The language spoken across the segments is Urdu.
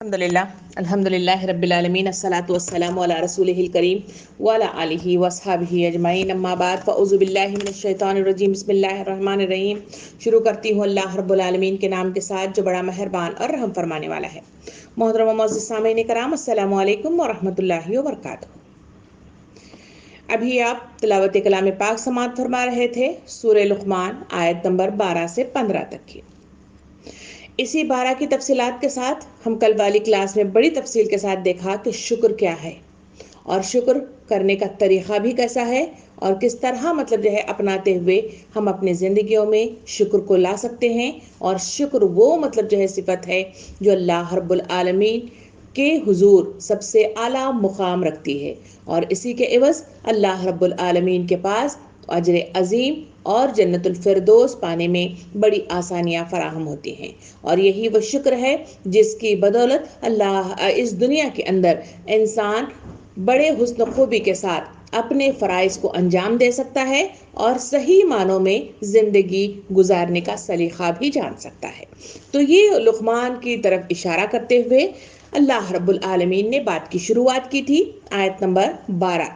الحمدللہ رب العالمین الصلاۃ والسلام علی رسولہ الکریم وعلی آلہ وصحبہ اجمعین اما بعد فاعوذ باللہ من الشیطان الرجیم بسم اللہ الرحمن الرحیم۔ شروع کرتی ہوں اللہ رب العالمین کے نام کے ساتھ جو بڑا مہربان اور رحم فرمانے والا ہے۔ محترم و معزز سامعین کرام، السلام علیکم ورحمۃ اللہ وبرکاتہ۔ ابھی آپ تلاوت کلام پاک سماعت فرما رہے تھے سورہ لقمان آیت نمبر 12 سے 15 تک کی۔ اسی 12 کی تفصیلات کے ساتھ ہم کل والی کلاس میں بڑی تفصیل کے ساتھ دیکھا کہ شکر کیا ہے اور شکر کرنے کا طریقہ بھی کیسا ہے اور کس طرح اپناتے ہوئے ہم اپنی زندگیوں میں شکر کو لا سکتے ہیں، اور شکر وہ صفت ہے جو اللہ رب العالمین کے حضور سب سے اعلیٰ مقام رکھتی ہے، اور اسی کے عوض اللہ رب العالمین کے پاس اجر عظیم اور جنت الفردوس پانے میں بڑی آسانیاں فراہم ہوتی ہیں۔ اور یہی وہ شکر ہے جس کی بدولت اللہ اس دنیا کے اندر انسان بڑے حسن خوبی کے ساتھ اپنے فرائض کو انجام دے سکتا ہے اور صحیح معنوں میں زندگی گزارنے کا سلیقہ بھی جان سکتا ہے۔ تو یہ لقمان کی طرف اشارہ کرتے ہوئے اللہ رب العالمین نے بات کی شروعات کی تھی آیت نمبر 12،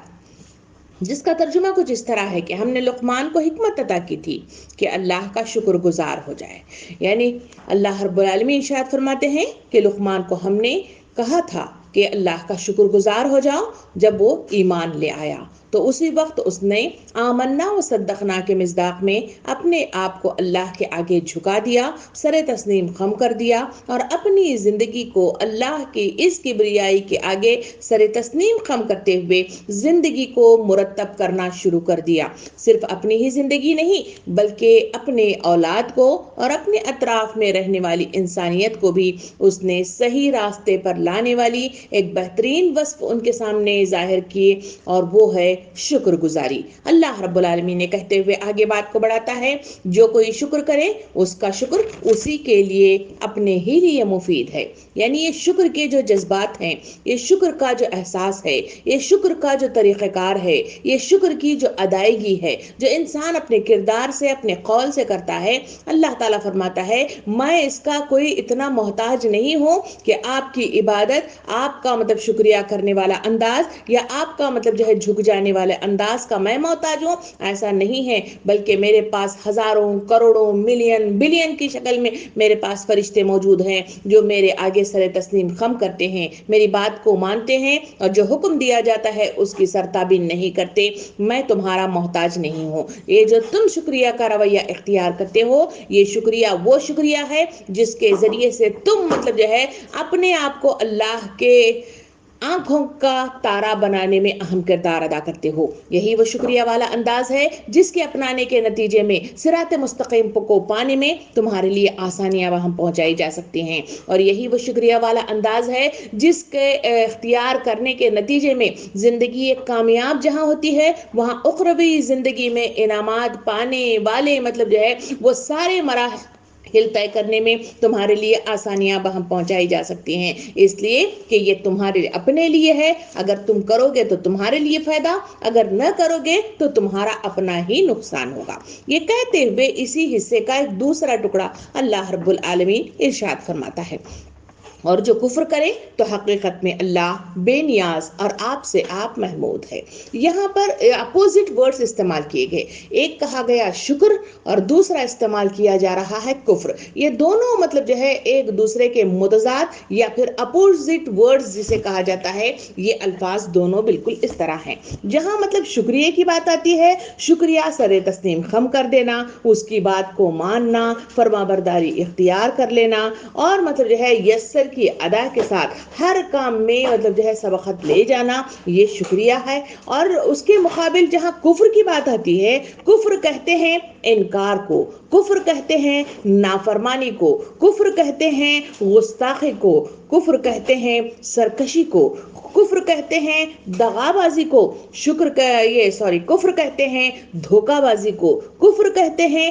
جس کا ترجمہ کچھ اس طرح ہے کہ ہم نے لقمان کو حکمت عطا کی تھی کہ اللہ کا شکر گزار ہو جائے۔ یعنی اللہ رب العالمین ارشاد فرماتے ہیں کہ لقمان کو ہم نے کہا تھا کہ اللہ کا شکر گزار ہو جاؤ جب وہ ایمان لے آیا، تو اسی وقت اس نے آمنا و صدقنا کے مصداق میں اپنے آپ کو اللہ کے آگے جھکا دیا، سر تسلیم خم کر دیا، اور اپنی زندگی کو اللہ کی اس کبریائی کے آگے سر تسلیم خم کرتے ہوئے زندگی کو مرتب کرنا شروع کر دیا۔ صرف اپنی ہی زندگی نہیں بلکہ اپنے اولاد کو اور اپنے اطراف میں رہنے والی انسانیت کو بھی اس نے صحیح راستے پر لانے والی ایک بہترین وصف ان کے سامنے ظاہر کیے، اور وہ ہے شکر گزاری۔ اللہ رب العالمین نے کہتے ہوئے آگے بات کو بڑھاتا ہے، جو کوئی شکر کرے اس کا شکر اسی کے لیے اپنے ہی لیے مفید ہے۔ یعنی یہ شکر کے جو جذبات ہیں، یہ شکر کا جو احساس ہے، یہ شکر کا جو طریقہ کار ہے، یہ شکر کی جو ادائیگی ہے جو انسان اپنے کردار سے اپنے قول سے کرتا ہے، اللہ تعالیٰ فرماتا ہے میں اس کا کوئی اتنا محتاج نہیں ہوں کہ آپ کی عبادت، آپ کا شکریہ کرنے والا انداز یا آپ کا جھک جانے والے انداز کا میں محتاج ہوں۔ ایسا نہیں ہے، بلکہ میرے پاس ہزاروں کروڑوں ملین بلین کی شکل میں میرے پاس فرشتے موجود ہیں جو میرے آگے سر تسلیم خم کرتے ہیں، میری بات کو مانتے ہیں، اور جو حکم دیا جاتا ہے اس کی سرتابی نہیں کرتے۔ میں تمہارا محتاج نہیں ہوں۔ یہ جو تم شکریہ کا رویہ اختیار کرتے ہو، یہ شکریہ وہ شکریہ ہے جس کے ذریعے سے تم اپنے آپ کو اللہ کے آنکھوں کا تارا بنانے میں اہم کردار ادا کرتے ہو۔ یہی وہ شکریہ والا انداز ہے جس کے اپنانے کے نتیجے میں صراط مستقیم کو پانے میں تمہارے لیے آسانیاں وہاں پہنچائی جا سکتی ہیں، اور یہی وہ شکریہ والا انداز ہے جس کے اختیار کرنے کے نتیجے میں زندگی ایک کامیاب جہاں ہوتی ہے، وہاں اخروی زندگی میں انعامات پانے والے وہ سارے مراحل طے کرنے میں تمہارے لیے آسانیاں وہاں پہنچائی جا سکتی ہیں، اس لیے کہ یہ تمہارے اپنے لیے ہے۔ اگر تم کرو گے تو تمہارے لیے فائدہ، اگر نہ کرو گے تو تمہارا اپنا ہی نقصان ہوگا۔ یہ کہتے ہوئے اسی حصے کا ایک دوسرا ٹکڑا اللہ رب العالمین ارشاد فرماتا ہے، اور جو کفر کرے تو حقیقت میں اللہ بے نیاز اور آپ سے آپ محمود ہے۔ یہاں پر اپوزٹ ورڈز استعمال کیے گئے، ایک کہا گیا شکر اور دوسرا استعمال کیا جا رہا ہے کفر۔ یہ دونوں ایک دوسرے کے متضاد یا پھر اپوزٹ ورڈز جسے کہا جاتا ہے، یہ الفاظ دونوں بالکل اس طرح ہیں۔ جہاں شکریہ کی بات آتی ہے، شکریہ سر تسلیم خم کر دینا، اس کی بات کو ماننا، فرما برداری اختیار کر لینا، اور یسر کی ادا کے ساتھ ہر کام میں سبقت لے جانا، یہ شکریہ ہے۔ اور اس کے مقابل جہاں کفر کی بات آتی ہے، کفر کہتے ہیں انکار کو، کفر کہتے ہیں نافرمانی کو، کفر کہتے ہیں گستاخی کو، کفر کہتے ہیں سرکشی کو، کفر کہتے ہیں دغا بازی کو، کفر کہتے ہیں دھوکہ بازی کو، کفر کہتے ہیں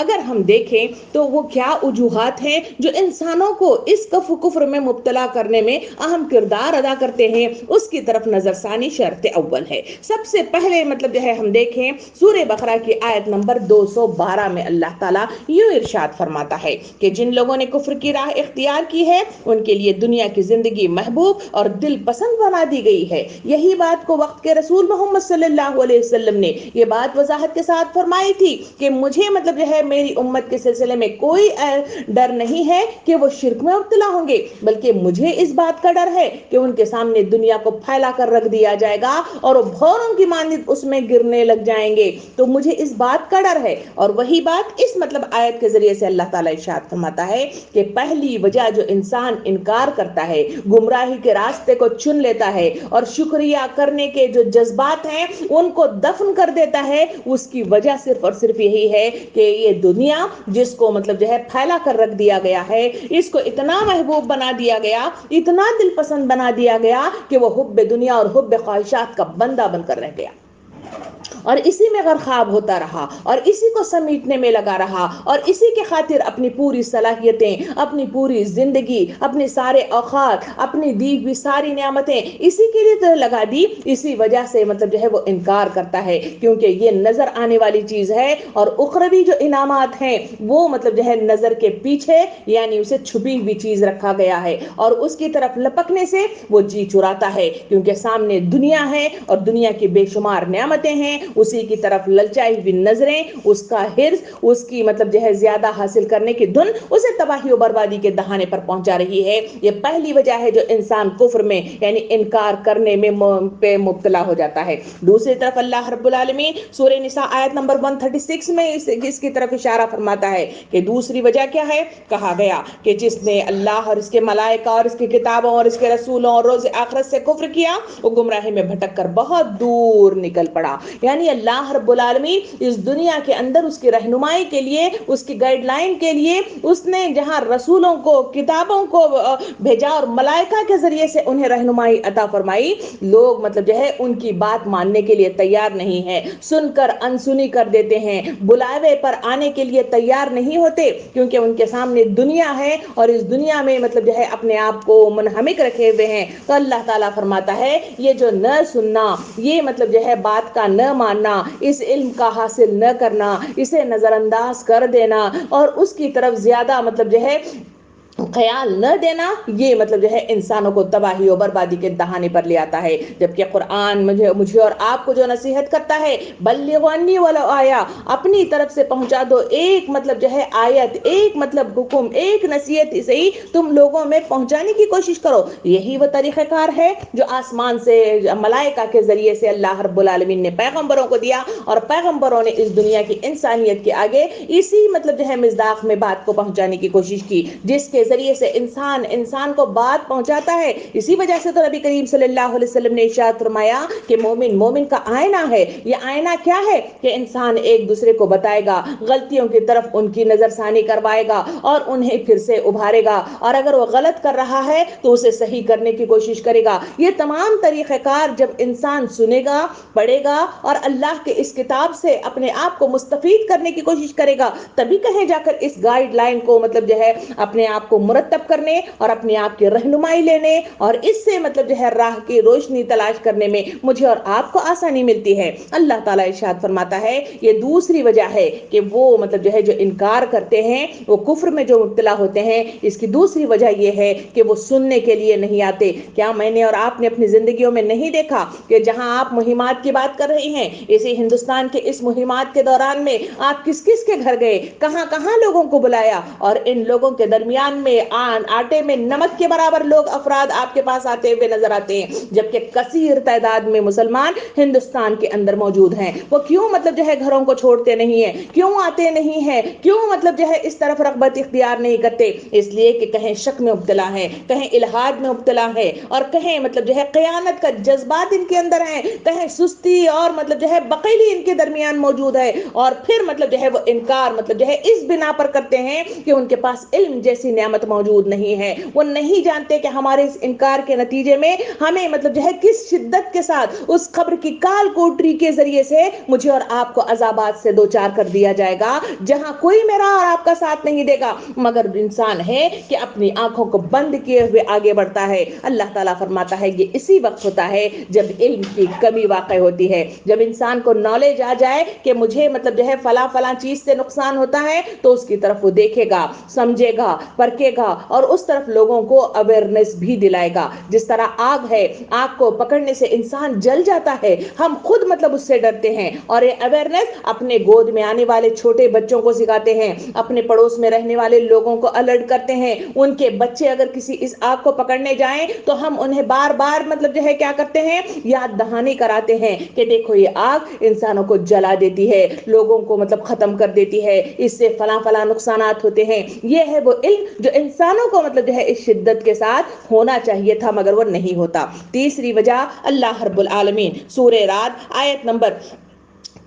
اگر ہم دیکھیں تو وہ کیا وجوہات ہیں جو انسانوں کو اس کفر میں مبتلا کرنے میں اہم کردار ادا کرتے ہیں، اس کی طرف نظر ثانی شرط اول ہے۔ سب سے پہلے مطلب جو ہے ہم دیکھیں سورہ بقرہ کی آیت نمبر 212 میں اللہ تعالیٰ یوں ارشاد فرماتا ہے کہ جن لوگوں نے کفر کی راہ اختیار کی ہے ان کے لیے دنیا کی زندگی محبوب اور دل پسند بنا دی گئی ہے۔ یہی بات کو وقت کے رسول محمد صلی اللہ علیہ وسلم نے یہ بات وضاحت کے ساتھ فرمائی تھی کہ مجھے مطلب جو ہے میری امت کے سلسلے میں کوئی ڈر نہیں ہے کہ وہ شرک میں مبتلا ہوں گے، بلکہ مجھے اس بات کا ڈر ہے کہ ان کے سامنے دنیا کو پھیلا کر رکھ دیا جائے گا اور وہ بھوروں کی مانند اس میں گرنے لگ جائیں گے، تو مجھے اس بات کا ڈر ہے۔ اور وہی بات اس مطلب آیت کے ذریعے سے اللہ تعالیٰ ارشاد فرماتا ہے کہ پہلی وجہ جو انسان انکار کرتا ہے، گمراہی کے راستے کو چن لیتا ہے اور شکریہ کرنے کے جو جذبات ہیں ان کو دفن کر دیتا ہے، اس کی وجہ صرف اور صرف یہی ہے کہ یہ دنیا جس کو مطلب جو ہے پھیلا کر رکھ دیا گیا ہے، اس کو اتنا محبوب بنا دیا گیا، اتنا دل پسند بنا دیا گیا کہ وہ حب دنیا اور حب خواہشات کا بندہ بن کر رہ گیا اور اسی میں غرقاب ہوتا رہا اور اسی کو سمیٹنے میں لگا رہا اور اسی کے خاطر اپنی پوری صلاحیتیں، اپنی پوری زندگی، اپنے سارے اوقات، اپنی دی ہوئی ساری نعمتیں اسی کے لیے لگا دی۔ اسی وجہ سے مطلب جو ہے وہ انکار کرتا ہے، کیونکہ یہ نظر آنے والی چیز ہے اور اخروی جو انعامات ہیں وہ مطلب جو ہے نظر کے پیچھے یعنی اسے چھپی ہوئی چیز رکھا گیا ہے اور اس کی طرف لپکنے سے وہ جی چراتا ہے، کیونکہ سامنے دنیا ہے اور دنیا کی بے شمار نعمتیں ہیں، اسی کی طرف للچائی ہوئی نظریں، اس کا حرص، اس کی مطلب جو ہے زیادہ حاصل کرنے کی دھن اسے تباہی و بربادی کے دہانے پر پہنچا رہی ہے۔ یہ پہلی وجہ ہے جو انسان کفر میں یعنی انکار کرنے میں مبتلا ہو جاتا ہے۔ دوسری طرف اللہ رب العالمین سورہ نساء آیت نمبر 136 میں اس کی طرف اشارہ فرماتا ہے کہ دوسری وجہ کیا ہے؟ کہا گیا کہ جس نے اللہ اور اس کے ملائکہ اور اس کی کتابوں اور اس کے رسولوں اور روز آخرت سے کفر کیا وہ گمراہی میں بھٹک کر بہت دور نکل پڑا۔ یعنی اللہ رب العالمین اس دنیا کے اندر اس کی رہنمائی کے لیے، اس کی گائیڈ لائن کے لیے اس نے جہاں رسولوں کو، کتابوں کو بھیجا اور ملائکہ کے ذریعے سے انہیں رہنمائی عطا فرمائی، لوگ مطلب جو ہے ان کی بات ماننے کے لیے تیار نہیں ہے، سن کر انسنی کر دیتے ہیں، بلاوے پر آنے کے لیے تیار نہیں ہوتے، کیونکہ ان کے سامنے دنیا ہے اور اس دنیا میں مطلب جو ہے اپنے آپ کو منہمک رکھے ہوئے ہیں۔ تو اللہ تعالیٰ فرماتا ہے یہ جو نہ سننا، یہ مطلب جو ہے بات کا نہ ماننا، اس علم کا حاصل نہ کرنا، اسے نظر انداز کر دینا اور اس کی طرف زیادہ مطلب جو ہے خیال نہ دینا، یہ مطلب جو ہے انسانوں کو تباہی و بربادی کے دہانے پر لے آتا ہے۔ جبکہ قرآن مجھے اور آپ کو جو نصیحت کرتا ہے بلغوا عنی ولو آیہ، اپنی طرف سے پہنچا دو ایک مطلب جو ہے آیت، ایک مطلب حکم، ایک نصیحت سے ہی تم لوگوں میں پہنچانے کی کوشش کرو۔ یہی وہ طریقہ کار ہے جو آسمان سے ملائکہ کے ذریعے سے اللہ رب العالمین نے پیغمبروں کو دیا اور پیغمبروں نے اس دنیا کی انسانیت کے آگے اسی مطلب جو ہے مصداق میں بات کو پہنچانے کی کوشش کی، جس کے ذریعے سے انسان کو بات پہنچاتا ہے۔ اسی وجہ سے تو نبی کریم صلی اللہ علیہ وسلم نے ارشاد فرمایا کہ مومن کا آئینہ ہے۔ یہ آئینہ کیا ہے؟ کہ انسان ایک دوسرے کو بتائے گا، غلطیوں کی طرف ان کی نظر ثانی کروائے گا اور انہیں پھر سے ابھارے گا، اور اگر وہ غلط کر رہا ہے تو اسے صحیح کرنے کی کوشش کرے گا۔ یہ تمام طریقہ کار جب انسان سنے گا، پڑھے گا اور اللہ کے اس کتاب سے اپنے آپ کو مستفید کرنے کی کوشش کرے گا، تبھی کہیں جا کر اس گائیڈ لائن کو مطلب جو ہے اپنے آپ کو مرتب کرنے اور اپنے آپ کی رہنمائی لینے اور اس سے مطلب جو ہے راہ کی روشنی تلاش کرنے میں مجھے اور آپ کو آسانی ملتی ہے۔ اللہ تعالیٰ ارشاد فرماتا ہے یہ دوسری وجہ ہے کہ وہ مطلب جو ہے جو انکار کرتے ہیں، وہ کفر میں جو مبتلا ہوتے ہیں، اس کی دوسری وجہ یہ ہے کہ وہ سننے کے لیے نہیں آتے۔ کیا میں نے اور آپ نے اپنی زندگیوں میں نہیں دیکھا کہ جہاں آپ مہمات کی بات کر رہے ہیں، اسی ہندوستان کے اس مہمات کے دوران میں آپ کس کس کے گھر گئے، کہاں کہاں لوگوں کو بلایا، اور ان لوگوں کے درمیان میں آٹے میں نمک کے برابر لوگ افراد آپ کے پاس آتے ہوئے نظر آتے ہیں، جبکہ کثیر تعداد میں مسلمان ہندوستان کے اندر موجود ہیں۔ وہ کیوں مطلب جو ہے گھروں کو چھوڑتے نہیں ہیں، کیوں آتے نہیں ہیں، کیوں مطلب جو ہے اس طرف رغبت اختیار نہیں کرتے؟ اس لیے کہ کہیں شک میں مبتلا ہے، کہیں الحاد میں مبتلا ہے، اور کہیں مطلب جو ہے قیانت کا جذبات ان کے اندر ہیں، کہیں سستی اور مطلب جو ہے بخیلی ان کے درمیان موجود ہے، اور پھر مطلب جو ہے وہ انکار مطلب جو ہے اس بنا پر کرتے ہیں کہ ان کے پاس علم جیسی نعمت نعمت موجود نہیں ہے. وہ نہیں جانتے کہ ہمارے اس انکار کے نتیجے میں ہمیں مطلب جو ہے کس شدت کے ساتھ اس قبر کی کال کوٹری کے ذریعے سے مجھے اور آپ کو عذابات سے دوچار کر دیا جائے گا, جہاں کوئی میرا اور آپ کا ساتھ نہیں دے گا, مگر انسان ہے کہ اپنی آنکھوں کو بند کیے ہوئے آگے بڑھتا ہے. اللہ تعالیٰ فرماتا ہے یہ اسی وقت ہوتا ہے جب علم کی کمی واقع ہوتی ہے, جب انسان کو نالج آ جائے کہ مجھے مطلب جو ہے فلاں فلاں چیز سے نقصان ہوتا ہے, تو اس کی طرف وہ دیکھے گا, سمجھے گا, پرکھے گا اور اس طرف لوگوں کو اویئرنیس بھی دلائے گا. جس طرح آگ ہے, آگ کو پکڑنے سے انسان جل جاتا ہے, ہم خود مطلب اس سے ڈرتے ہیں, اور یہ اویئرنیس اپنے گود میں آنے والے چھوٹے بچوں کو سکھاتے ہیں, اپنے پڑوس میں رہنے والے لوگوں کو الرٹ کرتے ہیں. ان کے بچے اگر کسی اس آگ کو پکڑنے جائیں تو ہم انہیں بار بار مطلب جو ہے کیا کرتے ہیں, یاد دہانی کراتے ہیں کہ دیکھو یہ آگ انسانوں کو جلا دیتی ہے, لوگوں کو مطلب ختم کر دیتی ہے, اس سے فلاں فلاں نقصانات ہوتے ہیں. یہ ہے وہ علم جو انسانوں کو مطلب جو ہے اس شدت کے ساتھ ہونا چاہیے تھا, مگر وہ نہیں ہوتا. تیسری وجہ اللہ رب العالمین سورہ رعد آیت نمبر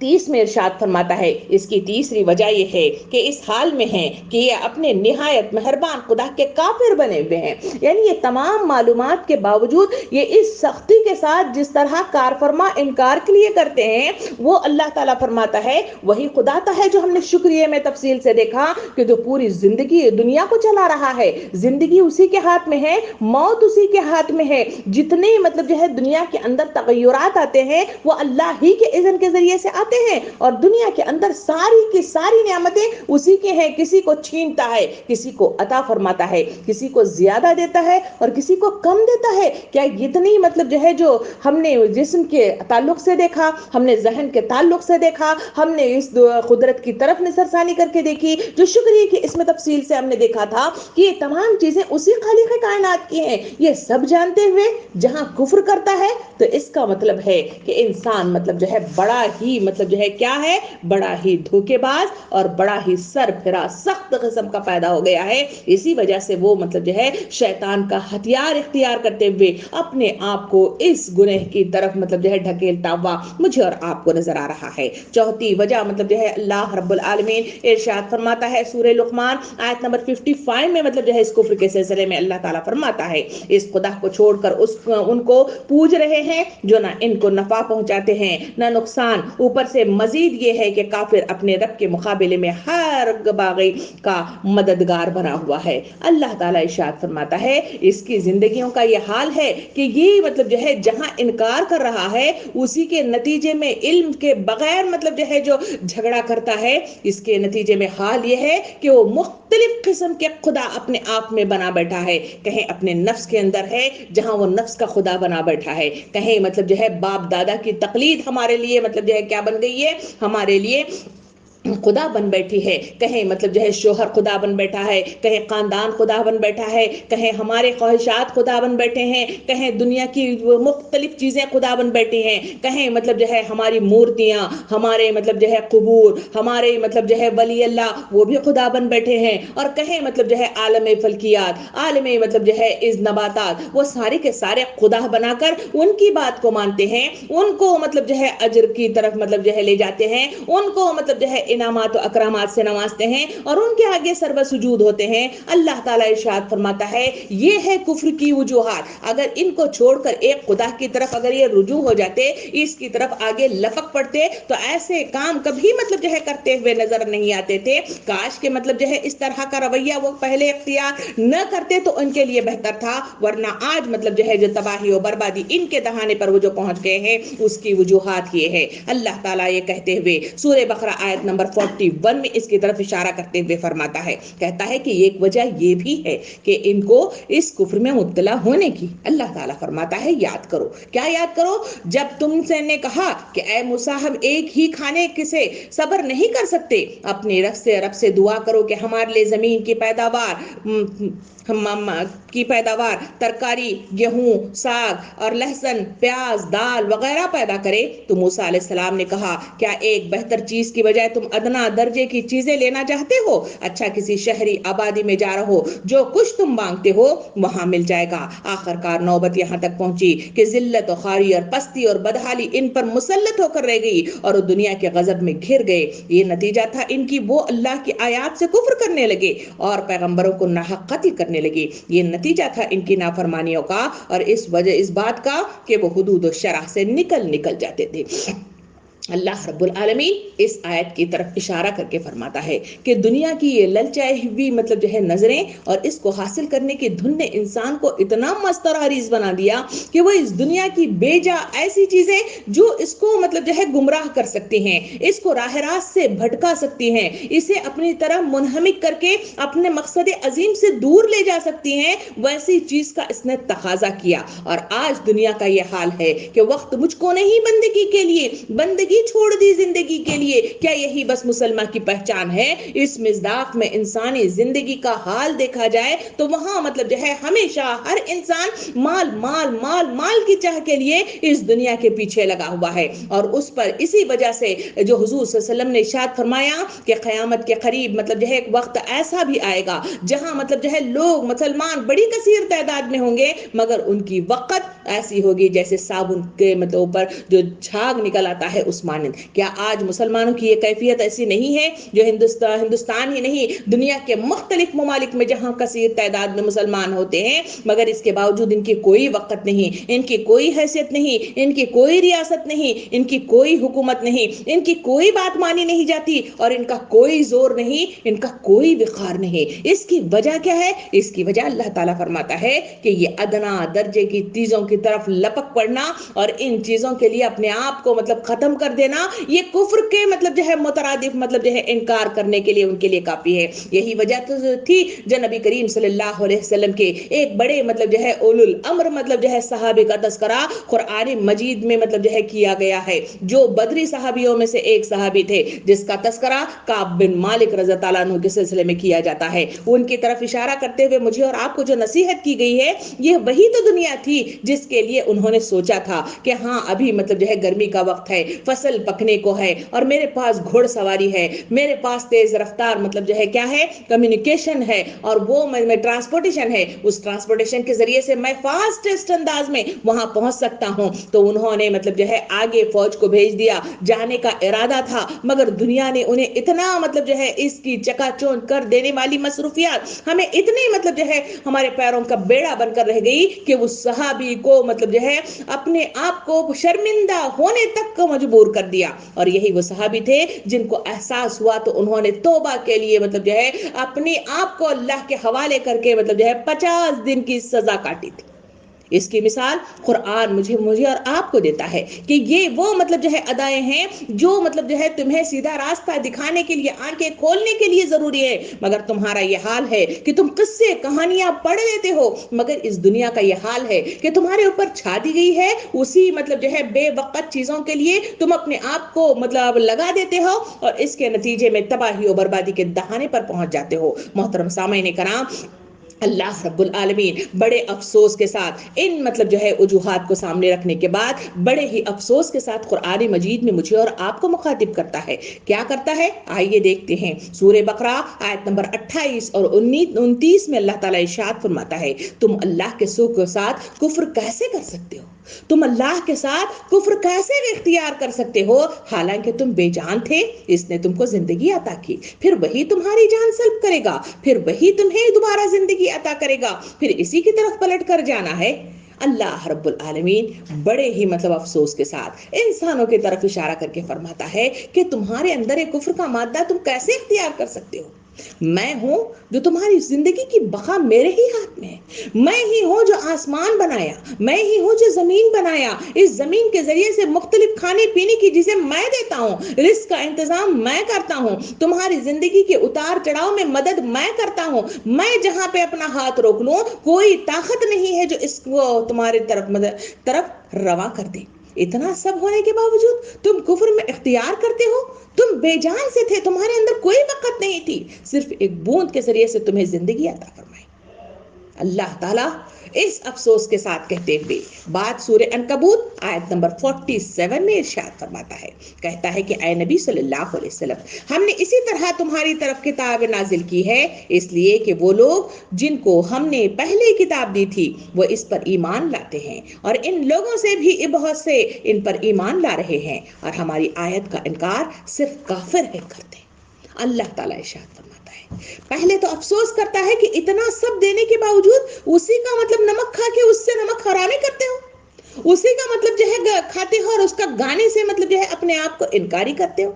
30 میں ارشاد فرماتا ہے, اس کی تیسری وجہ یہ ہے کہ اس حال میں ہیں کہ یہ اپنے نہایت مہربان خدا کے کافر بنے ہوئے ہیں. یعنی یہ تمام معلومات کے باوجود یہ اس سختی کے ساتھ جس طرح کار فرما انکار کے لیے کرتے ہیں, وہ اللہ تعالیٰ فرماتا ہے وہی خدا تا ہے جو ہم نے شکریہ میں تفصیل سے دیکھا کہ جو پوری زندگی دنیا کو چلا رہا ہے, زندگی اسی کے ہاتھ میں ہے, موت اسی کے ہاتھ میں ہے. جتنے مطلب جو ہے دنیا کے اندر تغیرات آتے ہیں وہ اللہ ہی کے اذن کے ذریعے سے آتے ہیں, اور دنیا کے اندر ساری کی ساری نعمتیں اسی کے ہیں. کسی کو چھینتا ہے, کسی کو عطا فرماتا ہے, کسی کو زیادہ دیتا ہے اور کسی کو کم دیتا ہے. کیا اتنی مطلب جو ہے جو ہم نے جسم کے تعلق سے دیکھا, ہم نے ذہن کے تعلق سے دیکھا, ہم نے اس قدرت کی طرف نظر ثانی کر کے دیکھی, جو شکریہ کی اس میں تفصیل سے ہم نے دیکھا تھا کہ یہ تمام چیزیں اسی خالق کائنات کی ہیں. یہ سب جانتے ہوئے جہاں کفر کرتا ہے تو اس کا مطلب ہے کہ انسان مطلب جو ہے بڑا ہی مطلب جو ہے کیا ہے, بڑا ہی دھوکے باز اور بڑا ہی سر پھرا سخت قسم کا پیدا ہو گیا ہے. اسی وجہ سے وہ مطلب جو ہے شیطان کا ہتھیار اختیار کرتے ہوئے اپنے آپ کو اس گناہ کی طرف مطلب جو ہے ڈھکیلتا ہوا مجھے اور آپ کو نظر آ رہا ہے. چوتھی وجہ مطلب جو ہے اللہ رب العالمین ارشاد فرماتا ہے سورہ لقمان آیت نمبر 55 میں مطلب جو ہے اس کفر کے سلسلے میں اللہ تعالیٰ فرماتا ہے, اس خدا کو چھوڑ کر ان کو پوج رہے ہیں جو نہ ان کو نفع پہنچاتے ہیں نہ نقصان, اوپر سے مزید یہ ہے کہ کافر اپنے رب کے مقابلے میں ہر باغی کا مددگار بنا ہوا ہے. اللہ تعالیٰ ارشاد فرماتا ہے اس کی زندگیوں کا یہ حال ہے کہ یہ مطلب جو ہے جہاں انکار کر رہا ہے اسی کے نتیجے میں علم کے بغیر مطلب جو ہے جو جھگڑا کرتا ہے, اس کے نتیجے میں حال یہ ہے کہ وہ مختلف قسم کے خدا اپنے آپ میں بنا بیٹھا ہے. کہیں اپنے نفس کے اندر ہے جہاں وہ نفس کا خدا بنا بیٹھا ہے, کہیں مطلب جو ہے باپ دادا کی تقلید ہمارے لیے مطلب جو ہے کیا بن گئی ہے, ہمارے لیے خدا بن بیٹھی ہے. کہیں مطلب جو ہے شوہر خدا بن بیٹھا ہے, کہیں خاندان خدا بن بیٹھا ہے, کہیں ہمارے خواہشات خدا بن بیٹھے ہیں, کہیں دنیا کی مختلف چیزیں خدا بن بیٹھی ہیں, کہیں مطلب جو ہے ہماری مورتیاں, ہمارے مطلب جو ہے قبور, ہمارے مطلب جو ہے ولی اللہ وہ بھی خدا بن بیٹھے ہیں, اور کہیں مطلب جو ہے عالم فلکیات, عالم مطلب جو ہے از نباتات, وہ سارے کے سارے خدا بنا کر ان کی بات کو مانتے ہیں, ان کو مطلب جو ہے اجر کی طرف مطلب جو ہے لے جاتے ہیں, ان کو مطلب جو ہے انعامات و اکرامات سے نوازتے ہیں اور ان کے آگے سر بسجود ہوتے ہیں. اللہ تعالیٰ ارشاد فرماتا ہے یہ ہے کفر کی وجوہات. اگر ان کو چھوڑ کر ایک خدا کی طرف اگر یہ رجوع ہو جاتے, اس کی طرف آگے لپک پڑتے, تو ایسے کام کبھی مطلب جو ہے کرتے ہوئے نظر نہیں آتے تھے. کاش کہ مطلب جو ہے اس طرح کا رویہ وہ پہلے اختیار نہ کرتے تو ان کے لیے بہتر تھا, ورنہ آج مطلب جو ہے جو تباہی و بربادی ان کے دہانے پر وہ جو پہنچ گئے ہیں اس کی وجوہات یہ ہے. اللہ تعالیٰ یہ کہتے ہوئے سورہ بقرہ آیت نمبر 41 میں اس کی طرف اشارہ کرتے ہوئے فرماتا ہے, کہتا ہے کہ ایک وجہ یہ بھی ہے کہ ان کو اس کفر میں مبتلا ہونے کی. اللہ تعالیٰ فرماتا ہے یاد کرو, کیا یاد کرو, جب تم سے نے کہا کہ اے موسیٰ ہم ایک ہی کھانے سے صبر نہیں کر سکتے, اپنے رب سے دعا کرو کہ ہمارے لیے زمین کی پیداوار کی پیداوار ترکاری، گیہوں، ساگ اور لہسن، پیاز، دال وغیرہ پیدا کرے تو موسیٰ علیہ السلام نے کہا کیا ایک بہتر چیز کی بجائے تم ادنا درجے کی چیزیں لینا چاہتے ہو؟ اچھا کسی شہری آبادی میں جا رہو، جو کچھ تم مانگتے ہو وہاں مل جائے گا۔ آخر کار نوبت یہاں تک پہنچی کہ ذلت و خواری اور پستی اور بدحالی ان پر مسلط ہو کر رہ گئی اور وہ دنیا کے غضب میں گھر گئے۔ یہ نتیجہ تھا ان کی، وہ اللہ کی آیات سے کفر کرنے لگے اور پیغمبروں کو ناحق قتل کرنے لگے۔ یہ نتیجہ تھا ان کی نافرمانیوں کا اور اس بات کا کہ وہ حدود و شرع سے نکل جاتے تھے۔ اللہ رب العالمین اس آیت کی طرف اشارہ کر کے فرماتا ہے کہ دنیا کی یہ للچائی ہوئی نظریں اور اس کو حاصل کرنے کی دھن نے انسان کو اتنا مست اور حریص بنا دیا کہ وہ اس دنیا کی بے جا ایسی چیزیں جو اس کو گمراہ کر سکتی ہیں، اس کو راہ راست سے بھٹکا سکتی ہیں، اسے اپنی طرف منہمک کر کے اپنے مقصد عظیم سے دور لے جا سکتی ہیں، ویسی چیز کا اس نے تقاضا کیا۔ اور آج دنیا کا یہ حال ہے کہ وقت مجھ کو نہیں بندگی کے لیے، بندگی چھوڑ دی زندگی کے لیے۔ کیا یہی بس مسلمان کی پہچان ہے؟ اس مصداق میں انسانی زندگی کا حال دیکھا جائے تو وہاں ہمیشہ ہر انسان مال مال مال مال کی چاہ کے لیے اس دنیا کے پیچھے لگا ہوا ہے، اور اس پر اسی وجہ سے جو حضور صلی اللہ علیہ وسلم نے ارشاد فرمایا کہ قیامت کے قریب ایک وقت ایسا بھی آئے گا جہاں لوگ مسلمان بڑی کثیر تعداد میں ہوں گے، مگر ان کی وقت ایسی ہوگی جیسے صابن کے اوپر جو جھاگ نکل آتا ہے اس مانند۔ کیا آج مسلمانوں کی یہ کیفیت ایسی نہیں ہے؟ جو ہندوستان ہی نہیں، دنیا کے مختلف ممالک میں جہاں کثیر تعداد میں مسلمان ہوتے ہیں، مگر اس کے باوجود ان کی کوئی وقت نہیں، ان کی کوئی حیثیت نہیں، ان کی کوئی ریاست نہیں، ان کی کوئی حکومت نہیں، ان کی کوئی بات مانی نہیں جاتی اور ان کا کوئی زور نہیں، ان کا کوئی وقار نہیں۔ اس کی وجہ کیا ہے؟ اس کی وجہ اللہ تعالیٰ فرماتا ہے کہ یہ ادنا درجے کی چیزوں کی طرف لپک پڑنا اور ان چیزوں کے لیے اپنے آپ کو ختم کر دینا، یہ کفر کے مترادف انکار کرنے کے لیے ان کے لیے کافی ہے۔ یہی وجہ تھی جو نبی کریم صلی اللہ علیہ وسلم کے ایک بڑے اولو الامر صحابی کا تذکرہ قرآن مجید میں کیا گیا ہے، جو بدری صحابیوں میں سے ایک صحابی تھے جس کا تذکرہ کعب بن مالک رضی اللہ عنہ کے سلسلے میں کیا جاتا ہے۔ ان کی طرف اشارہ کرتے ہوئے مجھے اور آپ کو جو نصیحت کی گئی ہے، یہ وہی تو دنیا تھی جس کے لیے انہوں نے سوچا تھا کہ ہاں ابھی گرمی کا وقت ہے، فصل پکنے کو ہے اور میرے پاس گھوڑ سواری ہے، میرے پاس تیز رفتار کیا ہے، کمیونیکیشن ہے، اور وہ میں ٹرانسپورٹیشن ہے، اس ٹرانسپورٹیشن کے ذریعے سے میں فاسٹسٹ انداز میں وہاں پہنچ سکتا ہوں۔ تو انہوں نے آگے فوج کو بھیج دیا، جانے کا ارادہ تھا، مگر دنیا نے انہیں اتنا اس کی چکا چوند کر دینے والی مصروفیات ہمیں اتنی ہمارے پیروں کا بیڑا بن کر رہ گئی کہ اس صحابی کو اپنے آپ کو شرمندہ ہونے تک کو مجبور کر دیا۔ اور یہی وہ صحابی تھے جن کو احساس ہوا تو انہوں نے توبہ کے لیے اپنے آپ کو اللہ کے حوالے کر کے 50 دن کی سزا کاٹی تھی۔ اس کی مثال قرآن مجھے اور آپ کو دیتا ہے کہ یہ وہ ادائیں ہیں جو تمہیں سیدھا راستہ دکھانے کے لیے، آنکھیں کھولنے کے لیے ضروری ہے، مگر تمہارا یہ حال ہے کہ تم قصے کہانیاں پڑھ لیتے ہو، مگر اس دنیا کا یہ حال ہے کہ تمہارے اوپر چھا دی گئی ہے اسی بے وقت چیزوں کے لیے تم اپنے آپ کو لگا دیتے ہو اور اس کے نتیجے میں تباہی و بربادی کے دہانے پر پہنچ جاتے ہو۔ محترم سامعین کرام، اللہ رب العالمین بڑے افسوس کے ساتھ ان وجوہات کو سامنے رکھنے کے بعد بڑے ہی افسوس کے ساتھ قرآن مجید میں مجھے اور آپ کو مخاطب کرتا ہے۔ کیا کرتا ہے؟ آئیے دیکھتے ہیں۔ سورہ بقرہ آیت نمبر 28 اور 29 میں اللہ تعالیٰ ارشاد فرماتا ہے، تم اللہ کے ساتھ کفر کیسے کر سکتے ہو؟ تم اللہ کے ساتھ کفر کیسے اختیار کر سکتے ہو حالانکہ تم بے جان تھے؟ اس نے تم کو زندگی عطا کی، پھر وہی تمہاری جان سلب کرے گا، پھر وہی تمہیں دوبارہ زندگی عطا کرے گا، پھر اسی کی طرف پلٹ کر جانا ہے۔ اللہ رب العالمین بڑے ہی افسوس کے ساتھ انسانوں کی طرف اشارہ کر کے فرماتا ہے کہ تمہارے اندر ایک کفر کا مادہ تم کیسے اختیار کر سکتے ہو؟ میں ہوں جو تمہاری زندگی کی بقا میرے ہی ہاتھ میں ہے، میں ہی ہوں جو آسمان بنایا، میں ہی ہوں جو زمین بنایا، اس زمین کے ذریعے سے مختلف کھانے پینے کی چیزیں میں دیتا ہوں، رزق کا انتظام میں کرتا ہوں، تمہاری زندگی کے اتار چڑھاؤ میں مدد میں کرتا ہوں، میں جہاں پہ اپنا ہاتھ روک لوں کوئی طاقت نہیں ہے جو اس کو تمہاری طرف رواں کر دے۔ اتنا سب ہونے کے باوجود تم کفر میں اختیار کرتے ہو۔ تم بے جان سے تھے، تمہارے اندر کوئی وقت نہیں تھی، صرف ایک بوند کے ذریعے سے تمہیں زندگی عطا فرمائی۔ اللہ تعالیٰ اس افسوس کے ساتھ کہتے ہوئے بات سورہ عنکبوت آیت نمبر 47 میں ارشاد فرماتا ہے، کہتا ہے کہ اے نبی صلی اللہ علیہ وسلم، ہم نے اسی طرح تمہاری طرف کتاب نازل کی ہے اس لیے کہ وہ لوگ جن کو ہم نے پہلے کتاب دی تھی وہ اس پر ایمان لاتے ہیں، اور ان لوگوں سے بھی بہت سے ان پر ایمان لا رہے ہیں، اور ہماری آیت کا انکار صرف کافر ہے کرتے ہیں۔ اللہ تعالیٰ ارشاد فرماتا ہے، پہلے تو افسوس کرتا ہے کہ اتنا سب دینے کے باوجود اسی کا مطلب نمک کھا کے اس سے نمک حرامی کرتے ہو، اسی کا مطلب جو ہے کھاتے ہو اور اس کا گانے سے مطلب جو ہے اپنے آپ کو انکاری کرتے ہو۔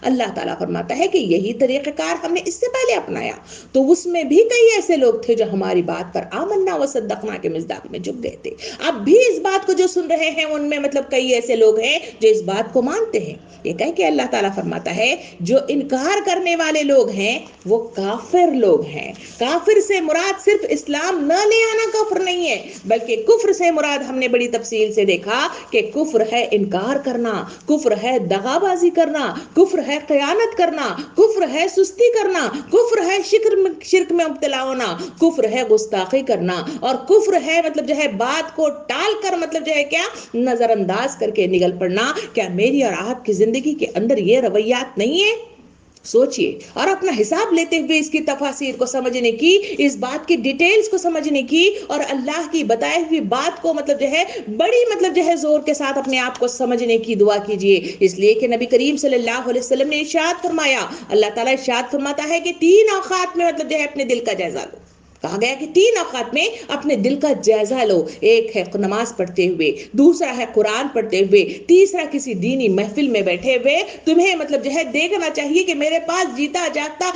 اللہ تعالیٰ فرماتا ہے کہ یہی طریقہ کار ہم نے اس سے پہلے اپنایا، تو اس میں بھی کئی ایسے لوگ تھے جو ہماری بات پر آمنا و صدقنا کے مصداق میں جھک گئے تھے۔ اب بھی اس بات کو جو سن رہے ہیں ان میں مطلب کئی ایسے لوگ ہیں جو اس بات کو مانتے ہیں۔ یہ کہہ کہ اللہ تعالیٰ فرماتا ہے جو انکار کرنے والے لوگ ہیں وہ کافر لوگ ہیں۔ کافر سے مراد صرف اسلام نہ لے آنا کفر نہیں ہے، بلکہ کفر سے مراد ہم نے بڑی تفصیل سے دیکھا کہ کفر ہے انکار کرنا، کفر ہے دغا بازی کرنا، کفر ہے خیانت کرنا، کفر ہے سستی کرنا، کفر ہے شرک میں مبتلا ہونا، کفر ہے گستاخی کرنا، اور کفر ہے مطلب جو ہے بات کو ٹال کر مطلب جو ہے کیا نظر انداز کر کے نگل پڑنا۔ کیا میری اور آپ کی زندگی کے اندر یہ رویات نہیں ہے؟ سوچئے اور اپنا حساب لیتے ہوئے اس کی تفاسیر کو سمجھنے کی، اس بات کی ڈیٹیلز کو سمجھنے کی، اور اللہ کی بتائی ہوئی بات کو مطلب جو ہے بڑی مطلب جو ہے زور کے ساتھ اپنے آپ کو سمجھنے کی دعا کیجئے۔ اس لیے کہ نبی کریم صلی اللہ علیہ وسلم نے ارشاد فرمایا، اللہ تعالیٰ ارشاد فرماتا ہے کہ 3 اوقات میں مطلب جو ہے اپنے دل کا جائزہ لو۔ کہا گیا کہ 3 اوقات میں اپنے دل کا جائزہ لو، ایک ہے نماز پڑھتے ہوئے، دوسرا ہے قرآن پڑھتے ہوئے، تیسرا کسی دینی محفل میں بیٹھے ہوئے تمہیں مطلب جو ہے دیکھنا چاہیے کہ میرے پاس جیتا جاگتا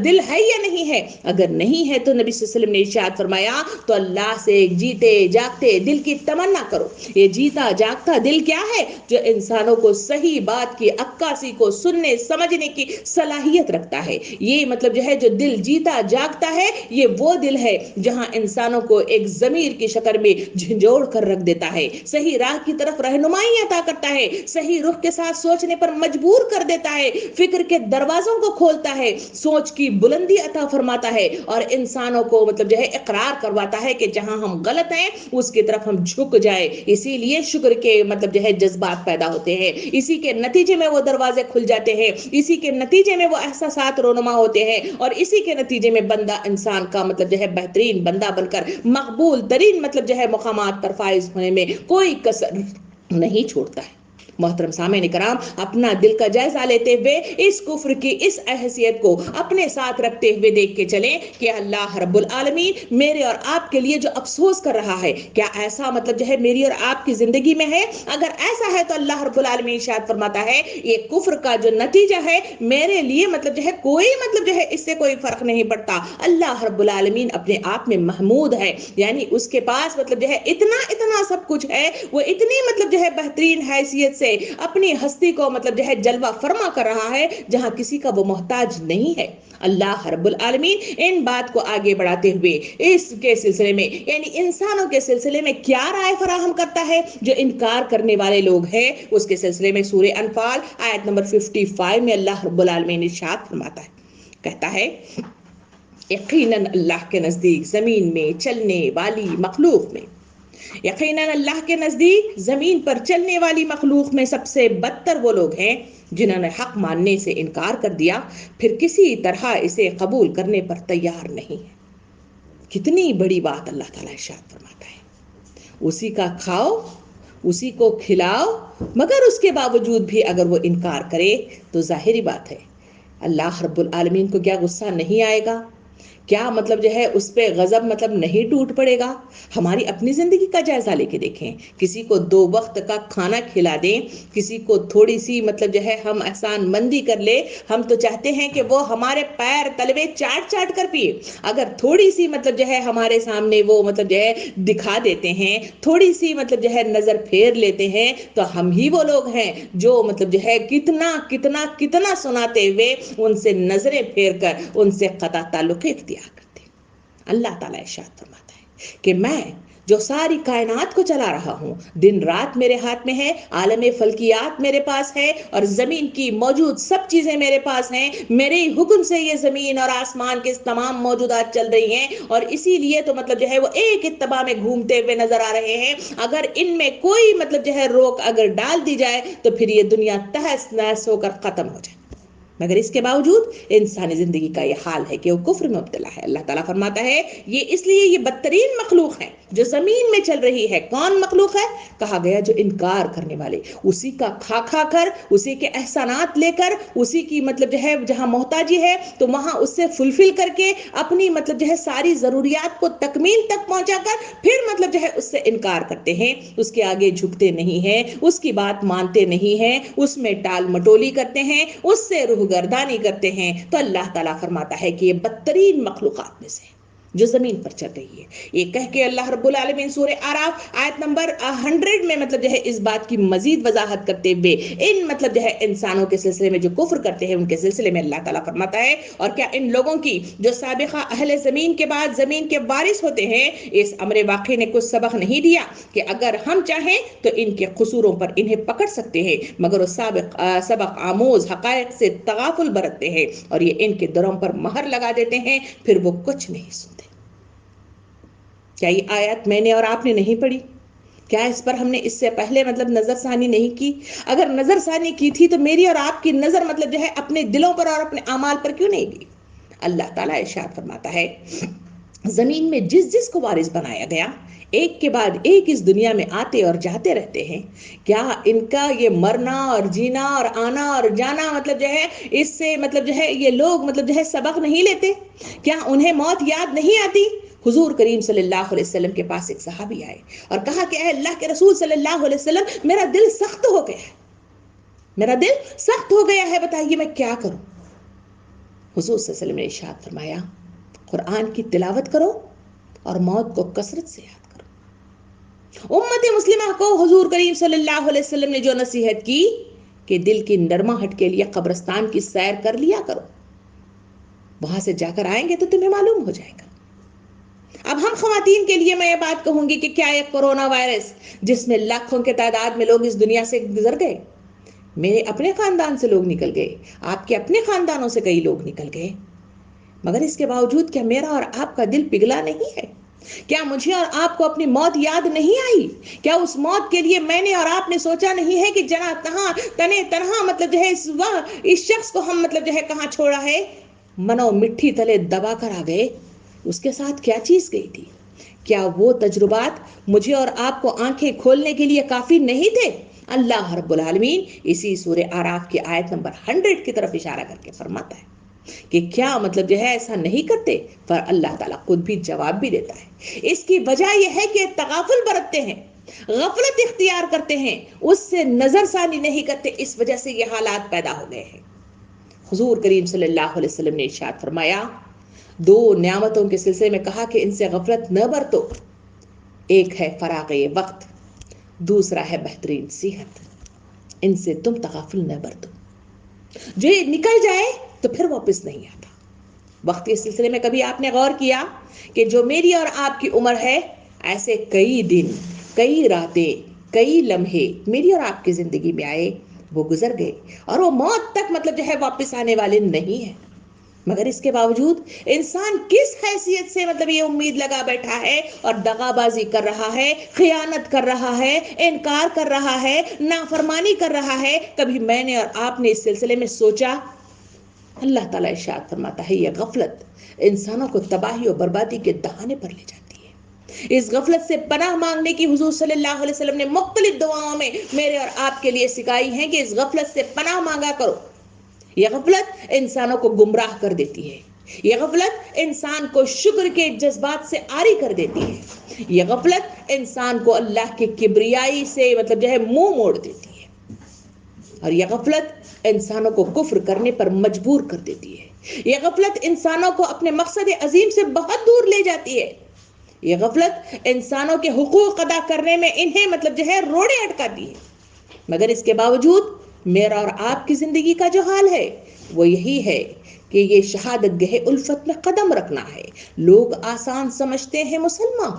دل ہے یا نہیں ہے۔ اگر نہیں ہے تو نبی صلی اللہ علیہ وسلم نے ارشاد فرمایا تو اللہ سے جیتے جاگتے دل کی تمنا کرو۔ یہ جیتا جاگتا دل کیا ہے؟ جو انسانوں کو صحیح بات کی عکاسی کو سننے سمجھنے کی صلاحیت رکھتا ہے۔ یہ مطلب جو ہے جو دل جیتا جاگتا ہے یہ وہ دل ہے جہاں انسانوں کو ایک ضمیر کی شکل میں جھنجھوڑ کر رکھ دیتا ہے، صحیح راہ کی طرف رہنمائی عطا کرتا ہے، صحیح رخ کے ساتھ سوچنے پر مجبور کر دیتا ہے، فکر کے دروازوں کو کھولتا ہے، سوچ کی بلندی عطا فرماتا ہے، اور انسانوں کو مطلب جو ہے اقرار کرواتا ہے کہ جہاں ہم غلط ہیں اس کی طرف ہم جھک جائے۔ اسی لیے شکر کے مطلب جو ہے جذبات پیدا ہوتے ہیں، اسی کے نتیجے میں وہ دروازے کھل جاتے ہیں، اسی کے نتیجے میں وہ احساسات رونما ہوتے ہیں، اور اسی کے نتیجے میں بندہ انسان کا مطلب جو ہے بہترین بندہ بن کر مقبول ترین مطلب جو ہے مقامات پر فائز ہونے میں کوئی کسر نہیں چھوڑتا ہے۔ محترم سامعین کرام، اپنا دل کا جائزہ لیتے ہوئے اس کفر کی اس حیثیت کو اپنے ساتھ رکھتے ہوئے دیکھ کے چلیں کہ اللہ رب العالمین میرے اور آپ کے لیے جو افسوس کر رہا ہے کیا ایسا مطلب جو ہے میری اور آپ کی زندگی میں ہے؟ اگر ایسا ہے تو اللہ رب العالمین ارشاد فرماتا ہے یہ کفر کا جو نتیجہ ہے میرے لیے مطلب جو ہے کوئی مطلب جو ہے اس سے کوئی فرق نہیں پڑتا۔ اللہ رب العالمین اپنے آپ میں محمود ہے، یعنی اس کے پاس مطلب جو ہے اتنا سب کچھ ہے، وہ اتنی مطلب جو ہے بہترین حیثیت سے اپنی ہستی کو مطلب جو ہے جلوہ فرما کر رہا ہے جہاں کسی کا وہ محتاج نہیں ہے۔ اللہ رب العالمین ان بات کو آگے بڑھاتے ہوئے اس کے سلسلے میں یعنی انسانوں کے سلسلے میں کیا رائے فراہم کرتا ہے جو انکار کرنے والے لوگ ہیں، اس کے سلسلے میں سورہ انفال آیت نمبر 55 میں اللہ رب العالمین ارشاد فرماتا ہے، کہتا ہے یقیناً اللہ کے نزدیک زمین میں چلنے والی مخلوق میں یقیناً اللہ کے نزدیک زمین پر چلنے والی مخلوق میں سب سے بدتر وہ لوگ ہیں جنہوں نے حق ماننے سے انکار کر دیا پھر کسی طرح اسے قبول کرنے پر تیار نہیں ہے۔ کتنی بڑی بات اللہ تعالیٰ ارشاد فرماتا ہے، اسی کا کھاؤ اسی کو کھلاؤ، مگر اس کے باوجود بھی اگر وہ انکار کرے تو ظاہری بات ہے اللہ رب العالمین کو کیا غصہ نہیں آئے گا؟ کیا مطلب جو ہے اس پہ غضب مطلب نہیں ٹوٹ پڑے گا؟ ہماری اپنی زندگی کا جائزہ لے کے دیکھیں، کسی کو 2 وقت کا کھانا کھلا دیں، کسی کو تھوڑی سی مطلب جو ہے ہم احسان مندی کر لے، ہم تو چاہتے ہیں کہ وہ ہمارے پیر تلوے چاٹ چاٹ کر پیے۔ اگر تھوڑی سی مطلب جو ہے ہمارے سامنے وہ مطلب جو ہے دکھا دیتے ہیں، تھوڑی سی مطلب جو ہے نظر پھیر لیتے ہیں، تو ہم ہی وہ لوگ ہیں جو مطلب جو ہے کتنا سناتے ہوئے ان سے نظریں پھیر کر ان سے قطع تعلق اختیار کرتے ہیں۔ اللہ تعالیٰ ارشاد فرماتا ہے کہ میں جو ساری کائنات کو چلا رہا ہوں. دن رات میرے ہاتھ میں ہے, عالم فلکیات میرے پاس ہے, اور زمین کی موجود سب چیزیں میرے پاس ہیں. میرے ہی حکم سے یہ زمین اور آسمان کے تمام موجودات چل رہی ہیں, اور اسی لیے تو مطلب جو ہے وہ ایک اتباع میں گھومتے ہوئے نظر آ رہے ہیں. اگر ان میں کوئی مطلب جو ہے روک اگر ڈال دی جائے تو پھر یہ دنیا تہس نہس ہو کر ختم ہو جائے. مگر اس کے باوجود انسانی زندگی کا یہ حال ہے کہ وہ کفر میں مبتلا ہے. اللہ تعالیٰ فرماتا ہے یہ اس لیے یہ بدترین مخلوق ہے جو زمین میں چل رہی ہے. کون مخلوق ہے؟ کہا گیا جو انکار کرنے والے, اسی کا کھا کھا کر, اسی کے احسانات لے کر, اسی کی مطلب جو ہے جہاں محتاجی ہے تو وہاں اس سے فلفل کر کے اپنی مطلب جو ہے ساری ضروریات کو تکمیل تک پہنچا کر پھر مطلب جو ہے اس سے انکار کرتے ہیں, اس کے آگے جھکتے نہیں ہیں, اس کی بات مانتے نہیں ہیں, اس میں ٹال مٹولی کرتے ہیں, اس سے روح گردانی کرتے ہیں. تو اللہ تعالیٰ فرماتا ہے کہ یہ بدترین مخلوقات میں سے جو زمین پر چل رہی ہے. یہ کہہ کے اللہ رب العالمین سورہ اعراف آیت نمبر 100 میں مطلب جو ہے اس بات کی مزید وضاحت کرتے ہوئے ان مطلب جو ہے انسانوں کے سلسلے میں جو کفر کرتے ہیں ان کے سلسلے میں اللہ تعالیٰ فرماتا ہے اور کیا ان لوگوں کی جو سابقہ اہل زمین کے بعد زمین کے وارث ہوتے ہیں اس امر واقعی نے کچھ سبق نہیں دیا کہ اگر ہم چاہیں تو ان کے قصوروں پر انہیں پکڑ سکتے ہیں, مگر وہ سبق آموز حقائق سے تغافل برتتے ہیں اور یہ ان کے دلوں پر مہر لگا دیتے ہیں, پھر وہ کچھ نہیں سنتے. کیا یہ آیت میں نے اور آپ نے نہیں پڑھی؟ کیا اس پر ہم نے اس سے پہلے مطلب نظر ثانی نہیں کی؟ اگر نظر ثانی کی تھی تو میری اور آپ کی نظر مطلب جو ہے اپنے دلوں پر اور اپنے اعمال پر کیوں نہیں گئی؟ اللہ تعالیٰ ارشاد فرماتا ہے زمین میں جس جس کو وارث بنایا گیا ایک کے بعد ایک اس دنیا میں آتے اور جاتے رہتے ہیں. کیا ان کا یہ مرنا اور جینا اور آنا اور جانا مطلب جو ہے اس سے مطلب جو ہے یہ لوگ مطلب جو ہے سبق نہیں لیتے؟ کیا انہیں موت یاد نہیں آتی؟ حضور کریم صلی اللہ علیہ وسلم کے پاس ایک صحابی آئے اور کہا کہ اے اللہ کے رسول صلی اللہ علیہ وسلم میرا دل سخت ہو گیا ہے, میرا دل سخت ہو گیا ہے, بتائیے میں کیا کروں؟ حضور صلی اللہ علیہ وسلم نے ارشاد فرمایا قرآن کی تلاوت کرو اور موت کو کثرت سے یاد کرو. امت مسلمہ کو حضور کریم صلی اللہ علیہ وسلم نے جو نصیحت کی کہ دل کی نرماہٹ کے لیے قبرستان کی سیر کر لیا کرو, وہاں سے جا کر آئیں گے تو تمہیں معلوم ہو جائے گا. اب ہم خواتین کے لیے میں یہ بات کہوں گی کہ کیا یہ کورونا وائرس جس میں لاکھوں کے تعداد میں لوگ اس دنیا سے گزر گئے, میرے اپنے خاندان سے لوگ نکل گئے, آپ کے اپنے خاندانوں سے کئی لوگ نکل گئے, مگر اس کے باوجود کیا میرا اور آپ کا دل پگھلا نہیں ہے؟ کیا مجھے اور آپ کو اپنی موت یاد نہیں آئی؟ کیا اس موت کے لیے میں نے اور آپ نے سوچا نہیں ہے کہ جنا کہاں تنے تنہا مطلب جو ہے اس شخص کو ہم مطلب جو ہے کہاں چھوڑا ہے؟ منو مٹھی تلے دبا کر آ گئے, اس کے ساتھ کیا چیز گئی تھی؟ کیا وہ تجربات مجھے اور آپ کو آنکھیں کھولنے کے لیے کافی نہیں تھے؟ اللہ رب العالمین اسی سورہ اعراف کی آیت نمبر 100 کی طرف اشارہ کر کے فرماتا ہے کہ کیا مطلب جو ہے ایسا نہیں کرتے؟ پر اللہ تعالیٰ خود بھی جواب بھی دیتا ہے. اس کی وجہ یہ ہے کہ تغافل برتتے ہیں, غفلت اختیار کرتے ہیں, اس سے نظر ثانی نہیں کرتے, اس وجہ سے یہ حالات پیدا ہو گئے ہیں. حضور کریم صلی اللہ علیہ وسلم نے ارشاد فرمایا دو نعمتوں کے سلسلے میں کہا کہ ان سے غفلت نہ برتو, ایک ہے فراغ وقت, دوسرا ہے بہترین صحت. ان سے تم تغافل نہ برتو, جو یہ نکل جائے تو پھر واپس نہیں آتا. وقت کے سلسلے میں کبھی آپ نے غور کیا کہ جو میری اور آپ کی عمر ہے ایسے کئی دن, کئی راتیں, کئی لمحے میری اور آپ کی زندگی میں آئے, وہ گزر گئے اور وہ موت تک مطلب جو ہے واپس آنے والے نہیں ہیں. مگر اس کے باوجود انسان کس حیثیت سے مطلب یہ امید لگا بیٹھا ہے اور دغا بازی کر رہا ہے, خیانت کر رہا ہے, انکار کر رہا ہے, نافرمانی کر رہا ہے. کبھی میں نے اور آپ نے اس سلسلے میں سوچا؟ اللہ تعالیٰ ارشاد فرماتا ہے یہ غفلت انسانوں کو تباہی اور بربادی کے دہانے پر لے جاتی ہے. اس غفلت سے پناہ مانگنے کی حضور صلی اللہ علیہ وسلم نے مختلف دعاؤں میں میرے اور آپ کے لیے سکھائی ہیں کہ اس غفلت سے پناہ مانگا کرو. یہ غفلت انسانوں کو گمراہ کر دیتی ہے, یہ غفلت انسان کو شکر کے جذبات سے عاری کر دیتی ہے, یہ غفلت انسان کو اللہ کے کبریائی سے مطلب جو ہے منہ موڑ دیتی ہے, اور یہ غفلت انسانوں کو کفر کرنے پر مجبور کر دیتی ہے. یہ غفلت انسانوں کو اپنے مقصد عظیم سے بہت دور لے جاتی ہے. یہ غفلت انسانوں کے حقوق ادا کرنے میں انہیں مطلب جو ہے روڑے اٹکاتی ہے. مگر اس کے باوجود میرا اور آپ کی زندگی کا جو حال ہے وہ یہی ہے کہ یہ شہادت گہ الفت میں قدم رکھنا ہے. لوگ آسان سمجھتے ہیں مسلمان,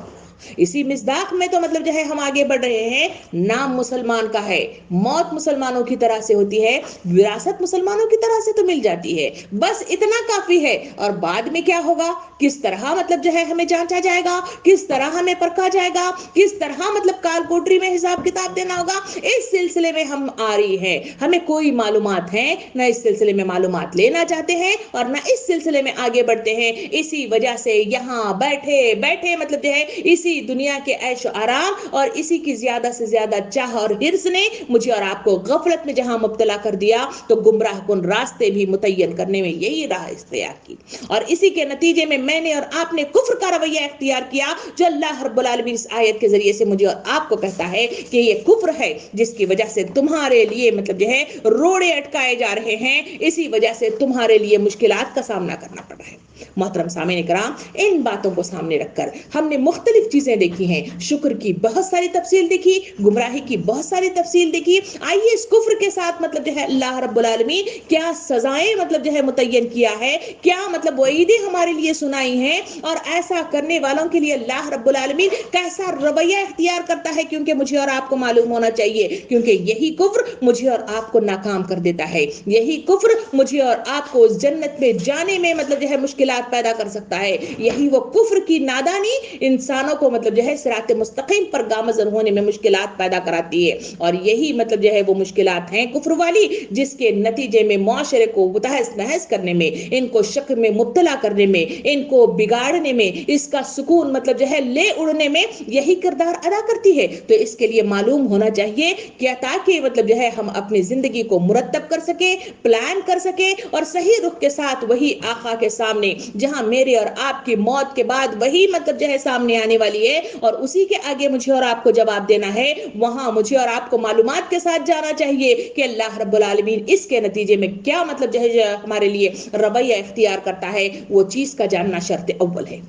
اسی مصداق میں تو مطلب جو ہے ہم آگے بڑھ رہے ہیں. نام مسلمان کا ہے, موت مسلمانوں کی طرح سے ہوتی ہے, وراثت مسلمانوں کی طرح سے تو مل جاتی ہے, بس اتنا کافی ہے. اور بعد میں کیا ہوگا, کس طرح مطلب جو ہے ہمیں جانچا جائے گا, کس طرح ہمیں پرکھا جائے گا, کس طرح مطلب کال کوٹری میں حساب کتاب دینا ہوگا, اس سلسلے میں ہم آ رہی ہیں. ہمیں کوئی معلومات ہیں نہ اس سلسلے میں معلومات لینا چاہتے ہیں اور نہ اس سلسلے میں آگے بڑھتے ہیں. اسی وجہ سے یہاں بیٹھے بیٹھے مطلب جو ہے اسی دنیا کے عیش و آرام اور اسی کی زیادہ سے زیادہ چاہ اور حرص نے مجھے اور آپ کو غفلت میں جہاں مبتلا کر دیا, تو گمراہ کن راستے بھی متعین کرنے میں یہی راہ اختیار کی. اور اسی کے نتیجے میں نے اور آپ نے کفر کا رویہ اختیار کیا, جو اللہ رب العالمین اس آیت کے ذریعے سے مجھے اور آپ کو کہتا ہے کہ یہ کفر ہے جس کی وجہ سے تمہارے لیے مطلب جو ہے روڑے اٹکائے جا رہے ہیں, اسی وجہ سے تمہارے لیے مشکلات کا سامنا کرنا پڑ رہا ہے. محترم سامعین کرام, ان باتوں کو سامنے رکھ کر ہم نے مختلف چیزیں دیکھی ہیں. شکر کی بہت ساری تفصیل دیکھی, گمراہی کی بہت ساری تفصیل دیکھی. آئیے اس کفر کے ساتھ مطلب جو ہے اللہ رب العالمین کیا سزائیں مطلب جو ہے متعین کیا ہے, کیا مطلب وعیدیں ہمارے لیے سنائی ہیں, اور ایسا کرنے والوں کے لیے اللہ رب العالمین کیسا رویہ اختیار کرتا ہے. کیونکہ مجھے اور آپ کو معلوم ہونا چاہیے, کیونکہ یہی کفر مجھے اور آپ کو ناکام کر دیتا ہے. یہی کفر مجھے اور آپ کو اس جنت میں جانے میں مطلب جو ہے مشکلات پیدا کر سکتا ہے. یہی وہ کفر کی نادانی انسانوں کو مطلب جو ہے صراط مستقیم پر گامزن ہونے میں مشکلات پیدا کراتی ہے. اور یہی مطلب جو ہے وہ مشکلات ہیں کفر والی, جس کے نتیجے میں معاشرے کو تہس نہس کرنے میں, ان کو شک میں مبتلا کرنے میں, ان کو بگاڑنے میں, اس کا سکون مطلب جو ہے لے اڑنے میں یہی کردار ادا کرتی ہے. تو اس کے لیے معلوم ہونا چاہیے کہ تاکہ مطلب جو ہے ہم اپنی زندگی کو مرتب کر سکیں, پلان کر سکیں, اور صحیح رخ کے ساتھ وہی آقا کے سامنے جہاں میرے اور آپ کی موت کے بعد وہی مطلب جو ہے سامنے آنے والی ہے, اور اسی کے آگے مجھے اور آپ کو جواب دینا ہے, وہاں مجھے اور آپ کو معلومات کے ساتھ جانا چاہیے کہ اللہ رب العالمین اس کے نتیجے میں کیا مطلب جو ہے ہمارے لیے رویہ اختیار کرتا ہے. وہ چیز کا جاننا شرط اول ہے.